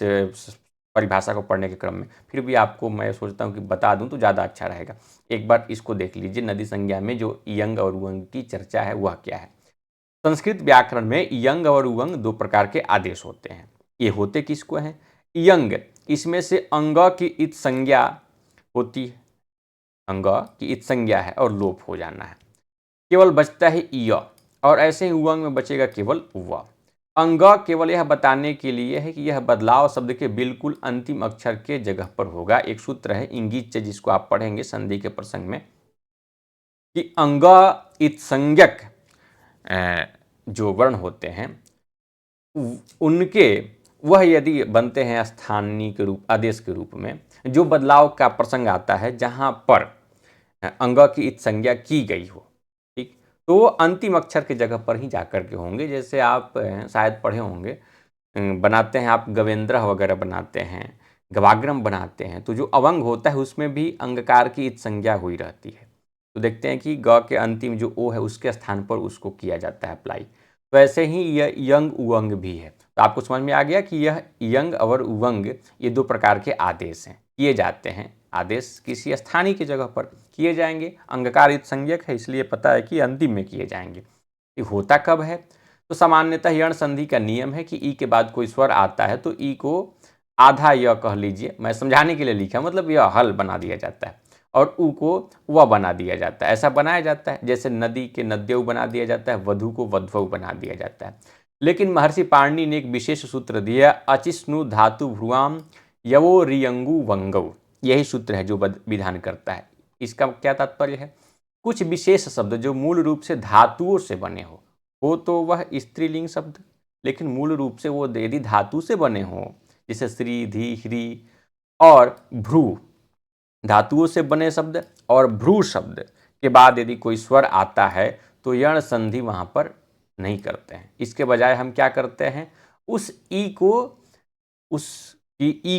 परिभाषा को पढ़ने के क्रम में, फिर भी आपको मैं सोचता हूँ कि बता दूँ तो ज़्यादा अच्छा रहेगा। एक बार इसको देख लीजिए, नदी संज्ञा में जो यंग और उवंग की चर्चा है वह क्या है। संस्कृत व्याकरण में यंग और उवंग दो प्रकार के आदेश होते हैं। ये होते किसको हैं? यंग, इसमें से अंग की इत संज्ञा होती है, अंग की इत संज्ञा है और लोप हो जाना है, केवल बचता है य, और ऐसे ही उवंग में बचेगा केवल व। अंग केवल यह बताने के लिए है कि यह बदलाव शब्द के बिल्कुल अंतिम अक्षर के जगह पर होगा। एक सूत्र है इंगिच जिसको आप पढ़ेंगे संधि के प्रसंग में कि अंग इत संज्ञक जो वर्ण होते हैं उनके वह यदि बनते हैं स्थानीय के रूप आदेश के रूप में, जो बदलाव का प्रसंग आता है जहां पर अंग की इत संज्ञा की गई हो, ठीक, तो वो अंतिम अक्षर के जगह पर ही जाकर के होंगे। जैसे आप शायद पढ़े होंगे, बनाते हैं आप गवेंद्र वगैरह बनाते हैं, गवाग्रम बनाते हैं, तो जो अवंग होता है उसमें भी अंगकार की इत संज्ञा हुई रहती है। तो देखते हैं कि ग के अंतिम जो ओ है उसके स्थान पर उसको किया जाता है अप्लाई। वैसे ही यह यंग उवंग भी है। तो आपको समझ में आ गया कि यह यंग और उवंग ये दो प्रकार के आदेश हैं, किए जाते हैं। आदेश किसी स्थानीय की जगह पर किए जाएंगे, अंगकार इत संज्ञक है इसलिए पता है कि अंतिम में किए जाएंगे। ये होता कब है? तो सामान्यतः यण संधि का नियम है कि ई के बाद कोई स्वर आता है तो ई को आधा य कह लीजिए, मैं समझाने के लिए लिखा, मतलब यह हल बना दिया जाता है और उ को व बना दिया जाता है। ऐसा बनाया जाता है जैसे नदी के नद्यऊ बना दिया जाता है, वधु को वध्वऊ बना दिया जाता है। लेकिन महर्षि पाणिनि ने एक विशेष सूत्र दिया, अचिष्णु धातु भ्रुआम यवो रियंगु वंगौ। यही सूत्र है जो विधान करता है। इसका क्या तात्पर्य है? कुछ विशेष शब्द जो मूल रूप से धातुओं से बने हो तो वह स्त्रीलिंग शब्द, लेकिन मूल रूप से वो यदि धातु से बने हो, जैसे श्री धी ह्री और भ्रू, धातुओं से बने शब्द और भ्रू शब्द के बाद यदि कोई स्वर आता है तो यण संधि वहाँ पर नहीं करते हैं। इसके बजाय हम क्या करते हैं, उस ई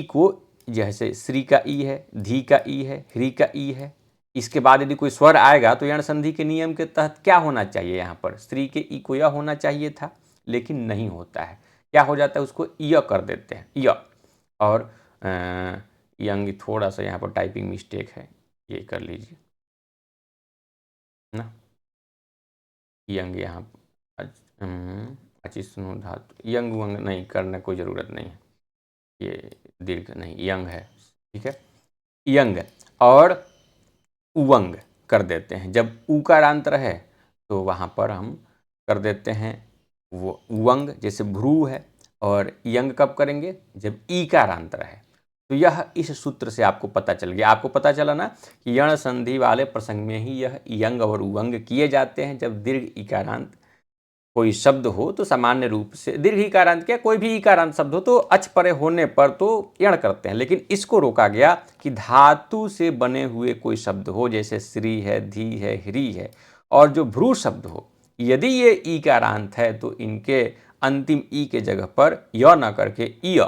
को जैसे श्री का ई है, धी का ई है, ह्री का ई है, इसके बाद यदि कोई स्वर आएगा तो यण संधि के नियम के तहत क्या होना चाहिए, यहाँ पर श्री के ई को य होना चाहिए था, लेकिन नहीं होता है। क्या हो जाता है, उसको य कर देते हैं, य। और यंग थोड़ा सा यहाँ पर टाइपिंग मिस्टेक है, ये कर लीजिए ना, यंग यहाँ अचिष्णु धातु, यंग वंग नहीं करना कोई ज़रूरत नहीं है, ये दीर्घ नहीं यंग है, ठीक है। यंग और उवंग कर देते हैं। जब ऊ का अंत रहे तो वहाँ पर हम कर देते हैं वो उवंग, जैसे भ्रू है। और यंग कब करेंगे, जब ई का अंत रहे। तो यह इस सूत्र से आपको पता चल गया। आपको पता चला ना कि यण संधि वाले प्रसंग में ही यह यंग और उवंग किए जाते हैं जब दीर्घ इकारांत कोई शब्द हो तो सामान्य रूप से दीर्घ ईकारांत क्या कोई भी ईकारांत शब्द हो तो अच परे होने पर तो यण करते हैं, लेकिन इसको रोका गया कि धातु से बने हुए कोई शब्द हो, जैसे श्री है, धी है, ह्री है, और जो भ्रू शब्द हो, यदि ये ईकारांत है तो इनके अंतिम ई के जगह पर य न करके इ,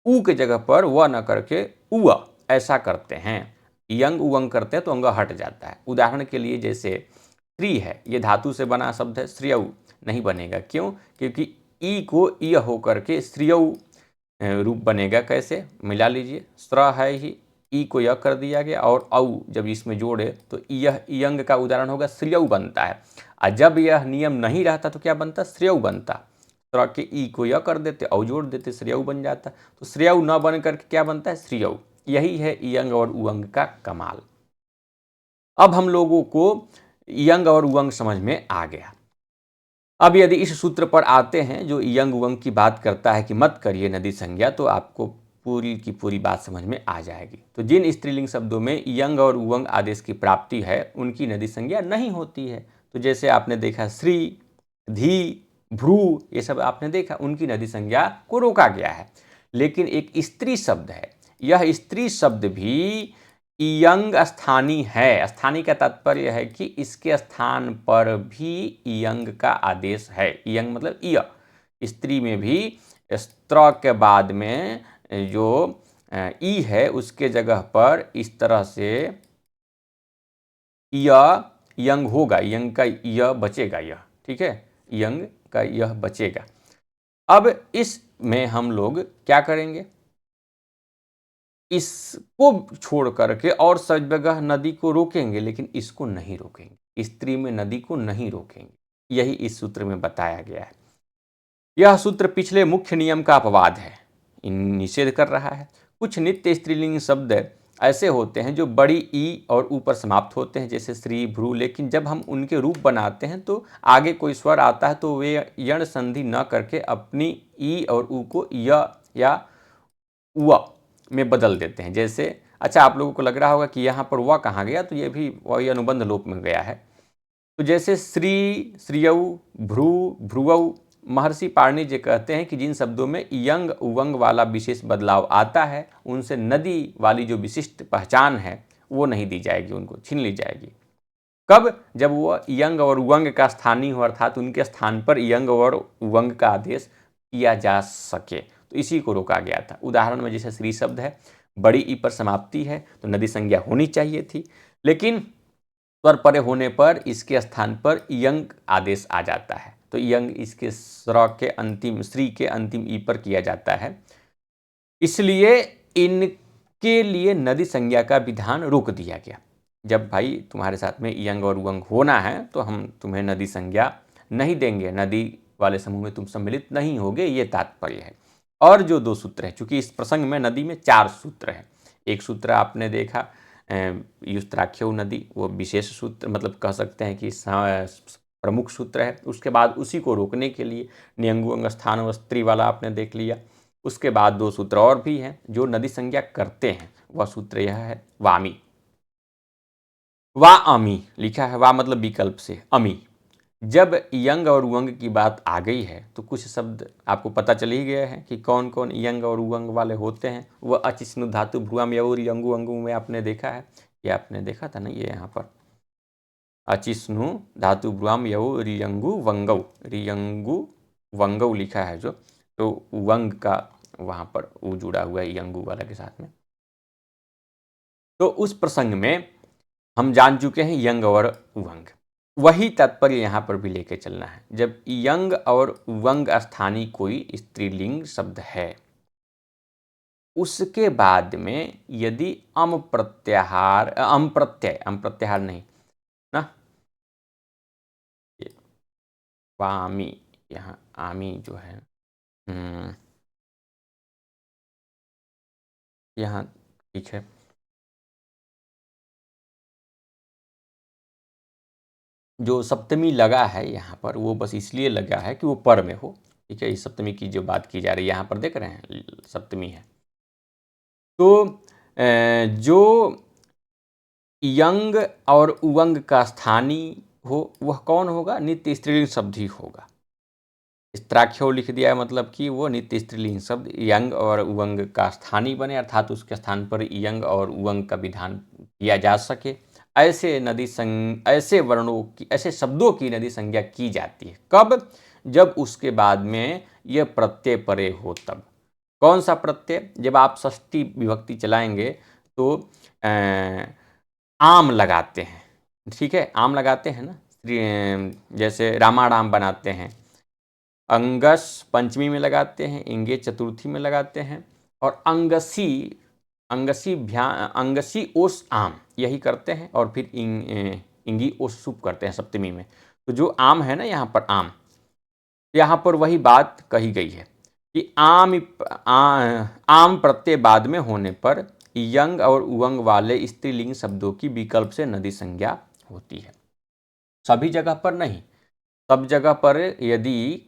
ऊ के जगह पर व न करके उ, ऐसा करते हैं। यंग उवंग करते हैं तो अंग हट जाता है। उदाहरण के लिए जैसे श्री है, ये धातु से बना शब्द है, श्रियऊ नहीं बनेगा। क्यों? क्योंकि ई को इ होकर के श्रियऊ रूप बनेगा। कैसे? मिला लीजिए, स्र है ही, ई को य कर दिया गया और औ जब इसमें जोड़े तो यह यंग का उदाहरण होगा, श्रियऊ बनता है। और जब यह नियम नहीं रहता तो क्या बनता? श्रेयऊ बनता। स्र के ई को य कर देते, औ जोड़ देते, श्रेयऊ बन जाता। तो श्रेयऊ न बन करके क्या बनता है? श्रियऊ। यही है यंग और उवंग का कमाल। अब हम लोगों को यंग और उवंग समझ में आ गया। अब यदि इस सूत्र पर आते हैं जो यंग उवंग की बात करता है कि मत करिए नदी संज्ञा, तो आपको पूरी की पूरी बात समझ में आ जाएगी। तो जिन स्त्रीलिंग शब्दों में यंग और उवंग आदेश की प्राप्ति है उनकी नदी संज्ञा नहीं होती है। तो जैसे आपने देखा श्री, धी, भ्रू, ये सब आपने देखा, उनकी नदी संज्ञा को रोका गया है। लेकिन एक स्त्री शब्द है, यह स्त्री शब्द भी यंग स्थानी है। स्थानी का तात्पर्य है कि इसके स्थान पर भी यंग का आदेश है। यंग मतलब य, स्त्री में भी स्त्र के बाद में जो ई है उसके जगह पर इस तरह से यंग होगा, यंग का य बचेगा, यह ठीक है, यंग का यह बचेगा। अब इसमें हम लोग क्या करेंगे? इसको छोड़ करके और सब जगह नदी को रोकेंगे, लेकिन इसको नहीं रोकेंगे। स्त्री में नदी को नहीं रोकेंगे। यही इस सूत्र में बताया गया है। यह सूत्र पिछले मुख्य नियम का अपवाद है, निषेध कर रहा है। कुछ नित्य स्त्रीलिंग शब्द ऐसे होते हैं जो बड़ी ई और ऊ पर समाप्त होते हैं, जैसे श्री, भ्रू, लेकिन जब हम उनके रूप बनाते हैं तो आगे कोई स्वर आता है तो वे यण संधि न करके अपनी ई और ऊ को य या व में बदल देते हैं। जैसे अच्छा, आप लोगों को लग रहा होगा कि यहाँ पर व कहाँ गया, तो ये भी वही अनुबंध लोप में गया है। तो जैसे श्री, श्रियऊ, भ्रू, भ्रुवऊ, महर्षि पाणिनि जी कहते हैं कि जिन शब्दों में यंग उवंग वाला विशेष बदलाव आता है उनसे नदी वाली जो विशिष्ट पहचान है वो नहीं दी जाएगी, उनको छीन ली जाएगी। कब? जब वो यंग और उवंग का स्थानीय हो, अर्थात उनके स्थान पर यंग और उवंग का आदेश किया जा सके, तो इसी को रोका गया था। उदाहरण में जैसे श्री शब्द है, बड़ी ई पर समाप्ति है तो नदी संज्ञा होनी चाहिए थी, लेकिन स्वर परे होने पर इसके स्थान पर यंग आदेश आ जाता है, तो यंग इसके स्र के अंतिम, श्री के अंतिम ई पर किया जाता है। इसलिए इनके लिए नदी संज्ञा का विधान रोक दिया गया। जब भाई तुम्हारे साथ में यंग और उवंग होना है तो हम तुम्हें नदी संज्ञा नहीं देंगे, नदी वाले समूह में तुम सम्मिलित नहीं होगे, ये तात्पर्य है। और जो दो सूत्र हैं, चूंकि इस प्रसंग में नदी में 4 सूत्र हैं। एक सूत्र आपने देखा युस्त्राख्यौ नदी, वो विशेष सूत्र, मतलब कह सकते हैं कि प्रमुख सूत्र है। उसके बाद उसी को रोकने के लिए नियंगु अंग स्थान व स्त्री वाला आपने देख लिया। उसके बाद 2 सूत्र और भी हैं जो नदी संज्ञा करते हैं। वह सूत्र यह है वामी। वा अमी लिखा है, वा मतलब विकल्प से, अमी। जब यंग और उवंग की बात आ गई है तो कुछ शब्द आपको पता चल ही गए हैं कि कौन कौन यंग और उवंग वाले होते हैं। वह अचिष्णु धातु भ्रुवम यौर यंगु अंगु में आपने देखा है, ये आपने देखा था ना, ये यहाँ पर अचिष्णु धातु भ्रुवम यौ रियंगु वंगौ, रियंगु वंगौ लिखा है जो, तो वंग का वहाँ पर ऊ जुड़ा हुआ है यंगु वाला के साथ में। तो उस प्रसंग में हम जान चुके हैं यंग और उवंग। वही तात्पर्य यहाँ पर भी लेके चलना है। जब यंग और उवंग स्थानीय कोई स्त्रीलिंग शब्द है, उसके बाद में यदि अम प्रत्याहार, अम प्रत्याहार नहीं ना, वामी, यहाँ आमी जो है यहाँ ठीक है, जो सप्तमी लगा है यहाँ पर वो बस इसलिए लगा है कि वो पर में हो, ठीक है। इस सप्तमी की जो बात की जा रही है यहाँ पर देख रहे हैं सप्तमी है, तो जो यंग और उवंग का स्थानीय हो वह कौन होगा? नित्य स्त्रीलिंग शब्द ही होगा। स्त्राख्यो लिख दिया है, मतलब कि वो नित्य स्त्रीलिंग शब्द यंग और उवंग का स्थानीय बने, अर्थात उसके स्थान पर यंग और उवंग का विधान किया जा सके। ऐसे वर्णों की, ऐसे शब्दों की नदी संज्ञा की जाती है। कब? जब उसके बाद में यह प्रत्यय परे हो तब। कौन सा प्रत्यय? जब आप षष्ठी विभक्ति चलाएंगे तो आम लगाते हैं, ठीक है, आम लगाते हैं ना, जैसे रामाराम बनाते हैं, अंगस पंचमी में लगाते हैं, इंगे चतुर्थी में लगाते हैं, और अंगसी ओस आम यही करते हैं, और फिर इंगी ओस शुभ करते हैं सप्तमी में। तो जो आम है ना, यहाँ पर आम, यहाँ पर वही बात कही गई है कि आम प्रत्यय बाद में होने पर यंग और उवंग वाले स्त्रीलिंग शब्दों की विकल्प से नदी संज्ञा होती है। सभी जगह पर नहीं, सब जगह पर यदि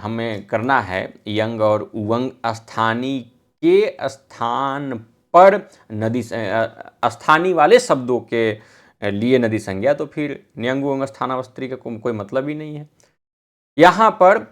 हमें करना है यंग और उवंग स्थानीय के स्थान पर नदी स्थानीय वाले शब्दों के लिए नदी संज्ञा, तो फिर न्यंग उवंग स्थानावस्त्री का कोई मतलब ही नहीं है। यहाँ पर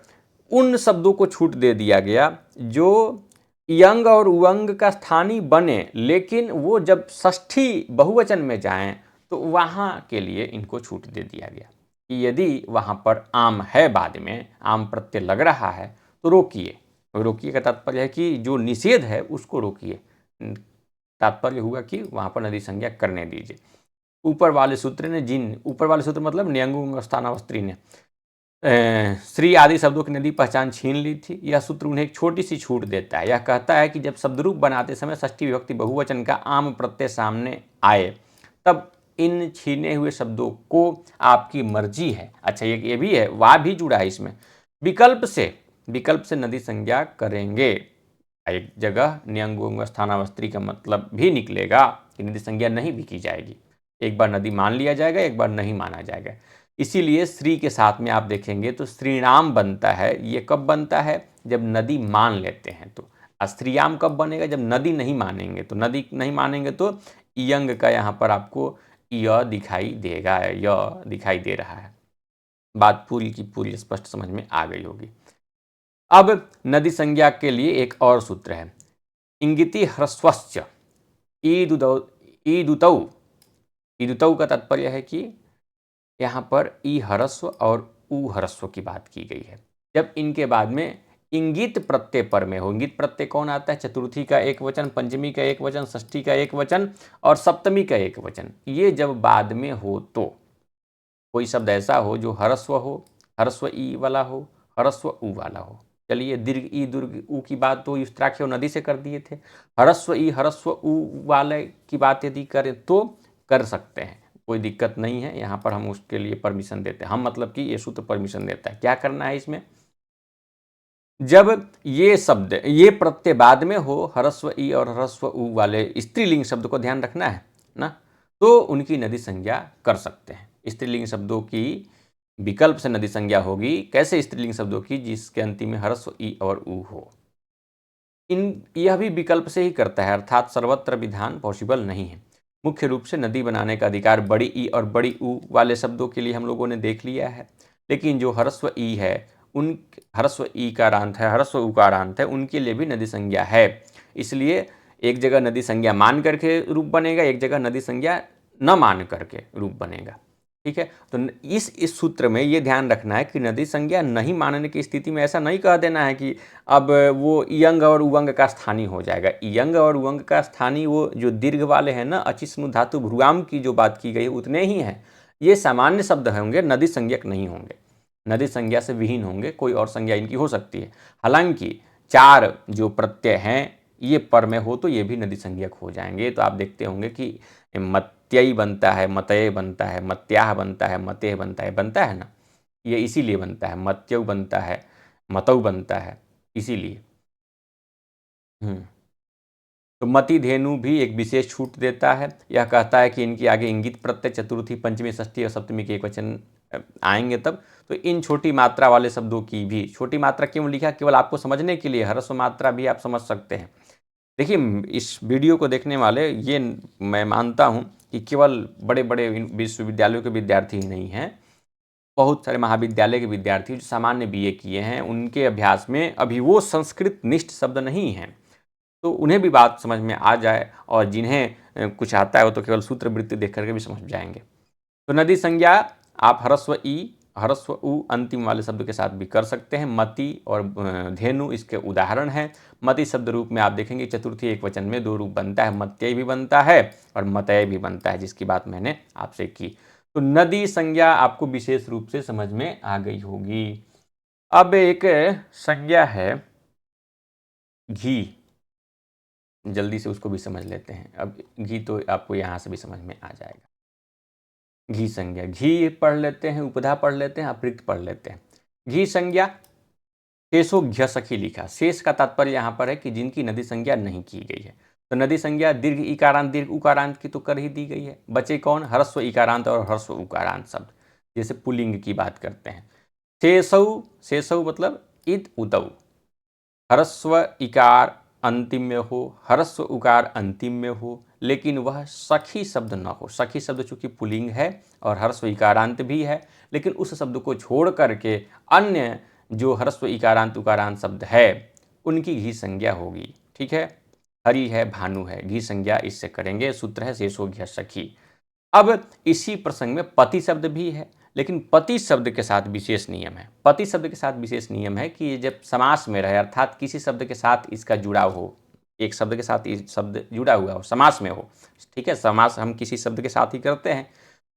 उन शब्दों को छूट दे दिया गया जो यंग और उवंग का स्थानीय बने, लेकिन वो जब षष्ठी बहुवचन में जाएं तो वहाँ के लिए इनको छूट दे दिया गया कि यदि वहाँ पर आम है, बाद में आम प्रत्यय लग रहा है, तो रोकिए। रोकिए का तात्पर्य है कि जो निषेध है उसको रोकिए, तात्पर्य हुआ कि वहाँ पर नदी संज्ञा करने दीजिए। ऊपर वाले सूत्र ने ऊपर वाले सूत्र मतलब न्यंग स्थानावस्त्री ने श्री आदि शब्दों की नदी पहचान छीन ली थी। यह सूत्र उन्हें एक छोटी सी छूट देता है। यह कहता है कि जब शब्दरूप बनाते समय षष्ठी विभक्ति बहुवचन का आम प्रत्यय सामने आए, तब इन छीने हुए शब्दों को आपकी मर्जी है। अच्छा, ये भी है, वाह भी जुड़ा है इसमें, विकल्प से नदी संज्ञा करेंगे। एक जगह न्यंग स्थानावस्त्री का मतलब भी निकलेगा कि नदी संज्ञा नहीं भी की जाएगी। एक बार नदी मान लिया जाएगा, एक बार नहीं माना जाएगा। इसीलिए श्री के साथ में आप देखेंगे तो श्रीनाम बनता है। ये कब बनता है? जब नदी मान लेते हैं। तो स्त्रीयाम कब बनेगा? जब नदी नहीं मानेंगे। तो नदी नहीं मानेंगे तो यंग का यहाँ पर आपको य दिखाई देगा, य दिखाई दे रहा है। बात पूरी की पूरी स्पष्ट समझ में आ गई होगी। अब नदी संज्ञा के लिए एक और सूत्र है, इंगिति ह्रस्वश्च ईदुतौ का तात्पर्य है कि यहाँ पर ई ह्रस्व और उ ह्रस्व की बात की गई है। जब इनके बाद में इंगित प्रत्यय पर में हो, इंगित प्रत्यय कौन आता है? चतुर्थी का एक वचन, पंचमी का एक वचन, षष्ठी का एक वचन और सप्तमी का एक वचन। ये जब बाद में हो तो कोई शब्द ऐसा हो जो ह्रस्व हो, ह्रस्व ई वाला हो, ह्रस्व उ वाला हो। चलिए, दीर्घ ई दीर्घ उ की बात तो युष्ट्राख्य नदी से कर दिए थे। ह्रस्व ई ह्रस्व उ वाले की बात यदि करें तो कर सकते हैं, कोई दिक्कत नहीं है। यहाँ पर हम उसके लिए परमिशन देते हैं, हम मतलब कि ये सूत्र परमिशन देता है। क्या करना है इसमें? जब ये शब्द, ये प्रत्यय बाद में हो, ह्रस्व ई और ह्रस्व उ वाले स्त्रीलिंग शब्द को ध्यान रखना है ना, तो उनकी नदी संज्ञा कर सकते हैं। स्त्रीलिंग शब्दों की विकल्प से नदी संज्ञा होगी। कैसे? स्त्रीलिंग शब्दों की जिसके अंतिम में ह्रस्व ई और उ हो। यह भी विकल्प से ही करता है, अर्थात सर्वत्र विधान पॉसिबल नहीं है। मुख्य रूप से नदी बनाने का अधिकार बड़ी ई और बड़ी उ वाले शब्दों के लिए हम लोगों ने देख लिया है, लेकिन जो ह्रस्व ई है, उन ह्रस्व ई का रांत है, ह्रस्व उ का रांत है, उनके लिए भी नदी संज्ञा है। इसलिए एक जगह नदी संज्ञा मान करके रूप बनेगा, एक जगह नदी संज्ञा न मान करके रूप बनेगा। ठीक है, तो इस सूत्र में ये ध्यान रखना है कि नदी संज्ञा नहीं मानने की स्थिति में ऐसा नहीं कह देना है कि अब वो यंग और उवंग का स्थानीय हो जाएगा। यंग और उवंग का स्थानीय वो जो दीर्घ वाले हैं ना, अचिस्नु धातु भ्रुआम की जो बात की गई उतने ही हैं। ये सामान्य शब्द होंगे, नदी संज्ञक नहीं होंगे, नदी संज्ञा से विहीन होंगे। कोई और संज्ञा इनकी हो सकती है। हालांकि चार जो प्रत्यय हैं ये पर में हो तो ये भी नदी संज्ञक हो जाएंगे। तो आप देखते होंगे कि मत्यई बनता है, मतय बनता है, मत्याह बनता है, मतेह बनता है ना, ये इसीलिए बनता है। मत्यु बनता है, मतौ बनता है, इसीलिए। तो मति धेनु भी एक विशेष छूट देता है। यह कहता है कि इनकी आगे इंगित प्रत्यय चतुर्थी, पंचमी, षष्ठी और सप्तमी के एक वचन आएंगे तब। तो इन छोटी मात्रा वाले शब्दों की भी, छोटी मात्रा क्यों लिखा? केवल आपको समझने के लिए। ह्रस्व मात्रा भी आप समझ सकते हैं। देखिए, इस वीडियो को देखने वाले, ये मैं मानता हूँ कि केवल बड़े बड़े विश्वविद्यालयों के विद्यार्थी ही नहीं हैं, बहुत सारे महाविद्यालय के विद्यार्थी जो सामान्य बीए किए हैं, उनके अभ्यास में अभी वो संस्कृत निष्ठ शब्द नहीं हैं, तो उन्हें भी बात समझ में आ जाए, और जिन्हें कुछ आता है वो तो केवल सूत्र वृत्ति देख करके भी समझ जाएंगे। तो नदी संज्ञा आप ह्रस्व ई, ह्रस्व उ अंतिम वाले शब्द के साथ भी कर सकते हैं। मति और धेनु इसके उदाहरण हैं। मति शब्द रूप में आप देखेंगे चतुर्थी एक वचन में दो रूप बनता है, मत्यय भी बनता है और मतय भी बनता है, जिसकी बात मैंने आपसे की। तो नदी संज्ञा आपको विशेष रूप से समझ में आ गई होगी। अब एक संज्ञा है घी, जल्दी से उसको भी समझ लेते हैं। अब घी तो आपको यहाँ से भी समझ में आ जाएगा। घी संज्ञा, घी पढ़ लेते हैं, उपधा पढ़ लेते हैं, अपृक्त पढ़ लेते हैं। घी संज्ञा शेषो घ्य सखी लिखा। शेष का तात्पर्य यहाँ पर है कि जिनकी नदी संज्ञा नहीं की गई है। तो नदी संज्ञा दीर्घ इकारांत दीर्घ उकारांत की तो कर ही दी गई है। बचे कौन? ह्रस्व इकारांत और ह्रस्व उकारांत शब्द, जैसे पुल्लिंग की बात करते हैं। शेषौ, शेषौ मतलब इत उतौ, ह्रस्व इकार अंतिम में हो, ह्रस्व उकार अंतिम में हो, लेकिन वह सखी शब्द न हो। सखी शब्द चूंकि पुल्लिंग है और ह्रस्व इकारांत भी है, लेकिन उस शब्द को छोड़ करके अन्य जो ह्रस्व इकारांत उकारांत शब्द है उनकी घी संज्ञा होगी। ठीक है, हरि है, भानु है, घी संज्ञा इससे करेंगे। सूत्र है शेषो घ्य सखी। अब इसी प्रसंग में पति शब्द भी है, लेकिन पति शब्द के साथ विशेष नियम है। पति शब्द के साथ विशेष नियम है कि जब समास में रहे, अर्थात किसी शब्द के साथ इसका जुड़ाव हो, एक शब्द के साथ ये शब्द जुड़ा हुआ हो, समास में हो। ठीक है, समास हम किसी शब्द के साथ ही करते हैं।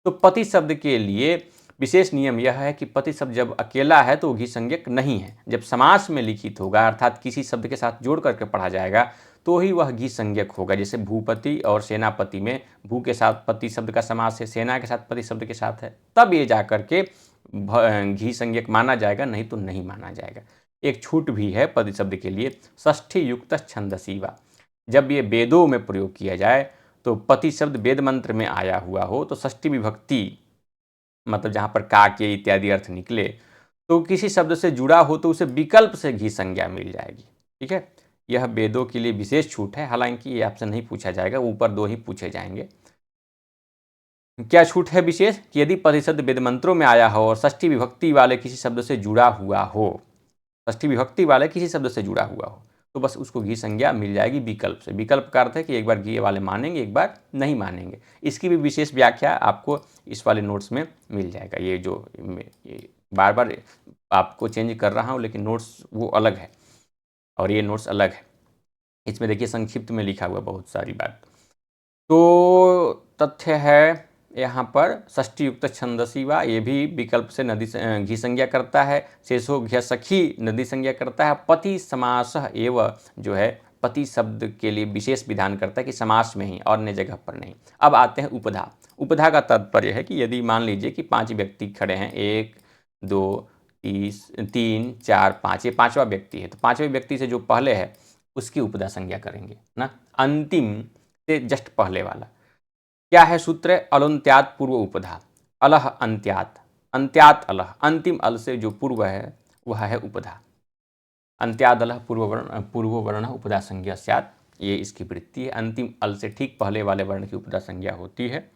तो पति शब्द के लिए विशेष नियम यह है कि पति शब्द जब अकेला है तो घी संज्ञक नहीं है। जब समास में लिखित होगा, अर्थात किसी शब्द के साथ जोड़ करके पढ़ा जाएगा, तो ही वह घी संज्ञक होगा। जैसे भूपति और सेनापति में भू के साथ पति शब्द का समास है, सेना के साथ पति शब्द के साथ है, तब ये जा करके घी संज्ञक माना जाएगा, नहीं तो नहीं माना जाएगा। एक छूट भी है पति शब्द के लिए, षष्ठी युक्त छंदसीवा। जब ये वेदों में प्रयोग किया जाए तो पति शब्द वेद मंत्र में आया हुआ हो, तो षष्ठी विभक्ति मतलब जहाँ पर का के इत्यादि अर्थ निकले, तो किसी शब्द से जुड़ा हो तो उसे विकल्प से घी संज्ञा मिल जाएगी। ठीक है, यह वेदों के लिए विशेष छूट है, हालांकि ये आपसे नहीं पूछा जाएगा, ऊपर दो ही पूछे जाएंगे। क्या छूट है विशेष? कि यदि पति शब्द वेद मंत्रों में आया हो और षष्ठी विभक्ति वाले किसी शब्द से जुड़ा हुआ हो, षष्ठी विभक्ति वाले किसी शब्द से जुड़ा हुआ हो, तो बस उसको घी संज्ञा मिल जाएगी विकल्प से। विकल्प का अर्थ है कि एक बार घी वाले मानेंगे, एक बार नहीं मानेंगे। इसकी भी विशेष व्याख्या आपको इस वाले नोट्स में मिल जाएगा। ये जो बार बार आपको चेंज कर रहा हूँ, लेकिन नोट्स वो अलग है और ये नोट्स अलग है। इसमें देखिए संक्षिप्त में लिखा हुआ बहुत सारी बात। तो तथ्य है यहाँ पर षष्ठी युक्त छंदसीवा, ये भी विकल्प से नदी घी संज्ञा करता है। शेषो घ्य सखी नदी संज्ञा करता है। पति समास एवं जो है पति शब्द के लिए विशेष विधान करता है कि समास में ही, और अन्य जगह पर नहीं। अब आते हैं उपधा। उपधा का तात्पर्य है कि यदि मान लीजिए कि 5 व्यक्ति खड़े हैं, 1 2 3 4 5, ये 5वां व्यक्ति है, तो 5वें व्यक्ति से जो पहले है उसकी उपधा संज्ञा करेंगे ना। अंतिम से जस्ट पहले वाला क्या है सूत्र? अलंत्यात पूर्व उपधा। अलह अंत्यात, अंत्यात अलह, अंतिम अल से जो पूर्व है वह है उपधा। अंत्याद अलह पूर्व वर्ण उपधा संज्ञा स्यात्, ये इसकी वृत्ति है। अंतिम अल से ठीक पहले वाले वर्ण की उपधा संज्ञा होती है।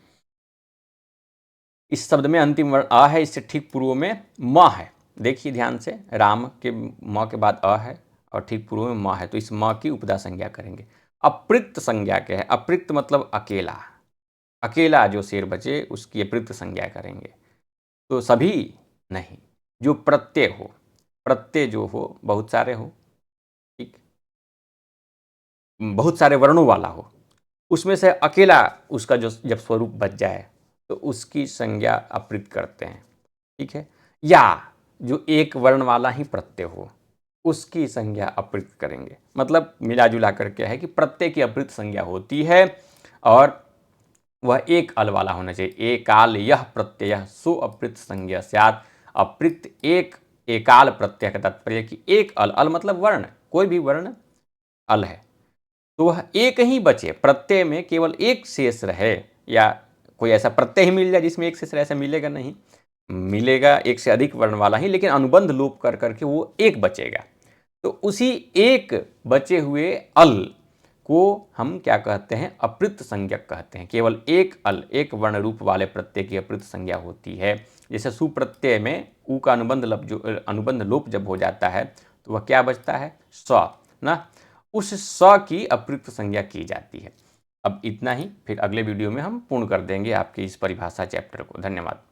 इस शब्द में अंतिम वर्ण अ है, इससे ठीक पूर्व में म है। देखिए ध्यान से, राम के म के बाद अ है और ठीक पूर्व में म है, तो इस म की उपधा संज्ञा करेंगे। अपृक्त संज्ञा क्या है? अपृक्त मतलब अकेला, अकेला जो शेर बचे उसकी अपृक्त संज्ञा करेंगे। तो सभी नहीं, जो प्रत्यय हो, प्रत्यय जो हो बहुत सारे हो, ठीक, बहुत सारे वर्णों वाला हो, उसमें से अकेला उसका जो जब स्वरूप बच जाए तो उसकी संज्ञा अपृत करते हैं। ठीक है, या जो एक वर्ण वाला ही प्रत्यय हो उसकी संज्ञा अपृत करेंगे। मतलब मिला जुला कर क्या है कि प्रत्यय की अपृत संज्ञा होती है और वह एक अल वाला होना चाहिए। एकाल यह प्रत्यय सो अपृत संज्ञा स्यात्। अपृत एक एकाल प्रत्यय का तात्पर्य कि एक अल, अल मतलब वर्ण, कोई भी वर्ण अल है तो वह एक ही बचे, प्रत्यय में केवल एक शेष रहे, या कोई ऐसा प्रत्यय ही मिल जाए जिसमें एक शेष रहे, ऐसा मिलेगा नहीं, मिलेगा एक से अधिक वर्ण वाला ही, लेकिन अनुबंध लोप कर करके वो एक बचेगा। तो उसी एक बचे हुए अल को हम क्या कहते हैं, अप्रृत संज्ञक कहते हैं। केवल एक वर्ण रूप वाले प्रत्यय की अप्रृत संज्ञा होती है। जैसे सुप्रत्यय में उ का अनुबंध लोप जब हो जाता है तो वह क्या बचता है, स ना, उस स की अप्रृत संज्ञा की जाती है। अब इतना ही, फिर अगले वीडियो में हम पूर्ण कर देंगे आपके इस परिभाषा चैप्टर को। धन्यवाद।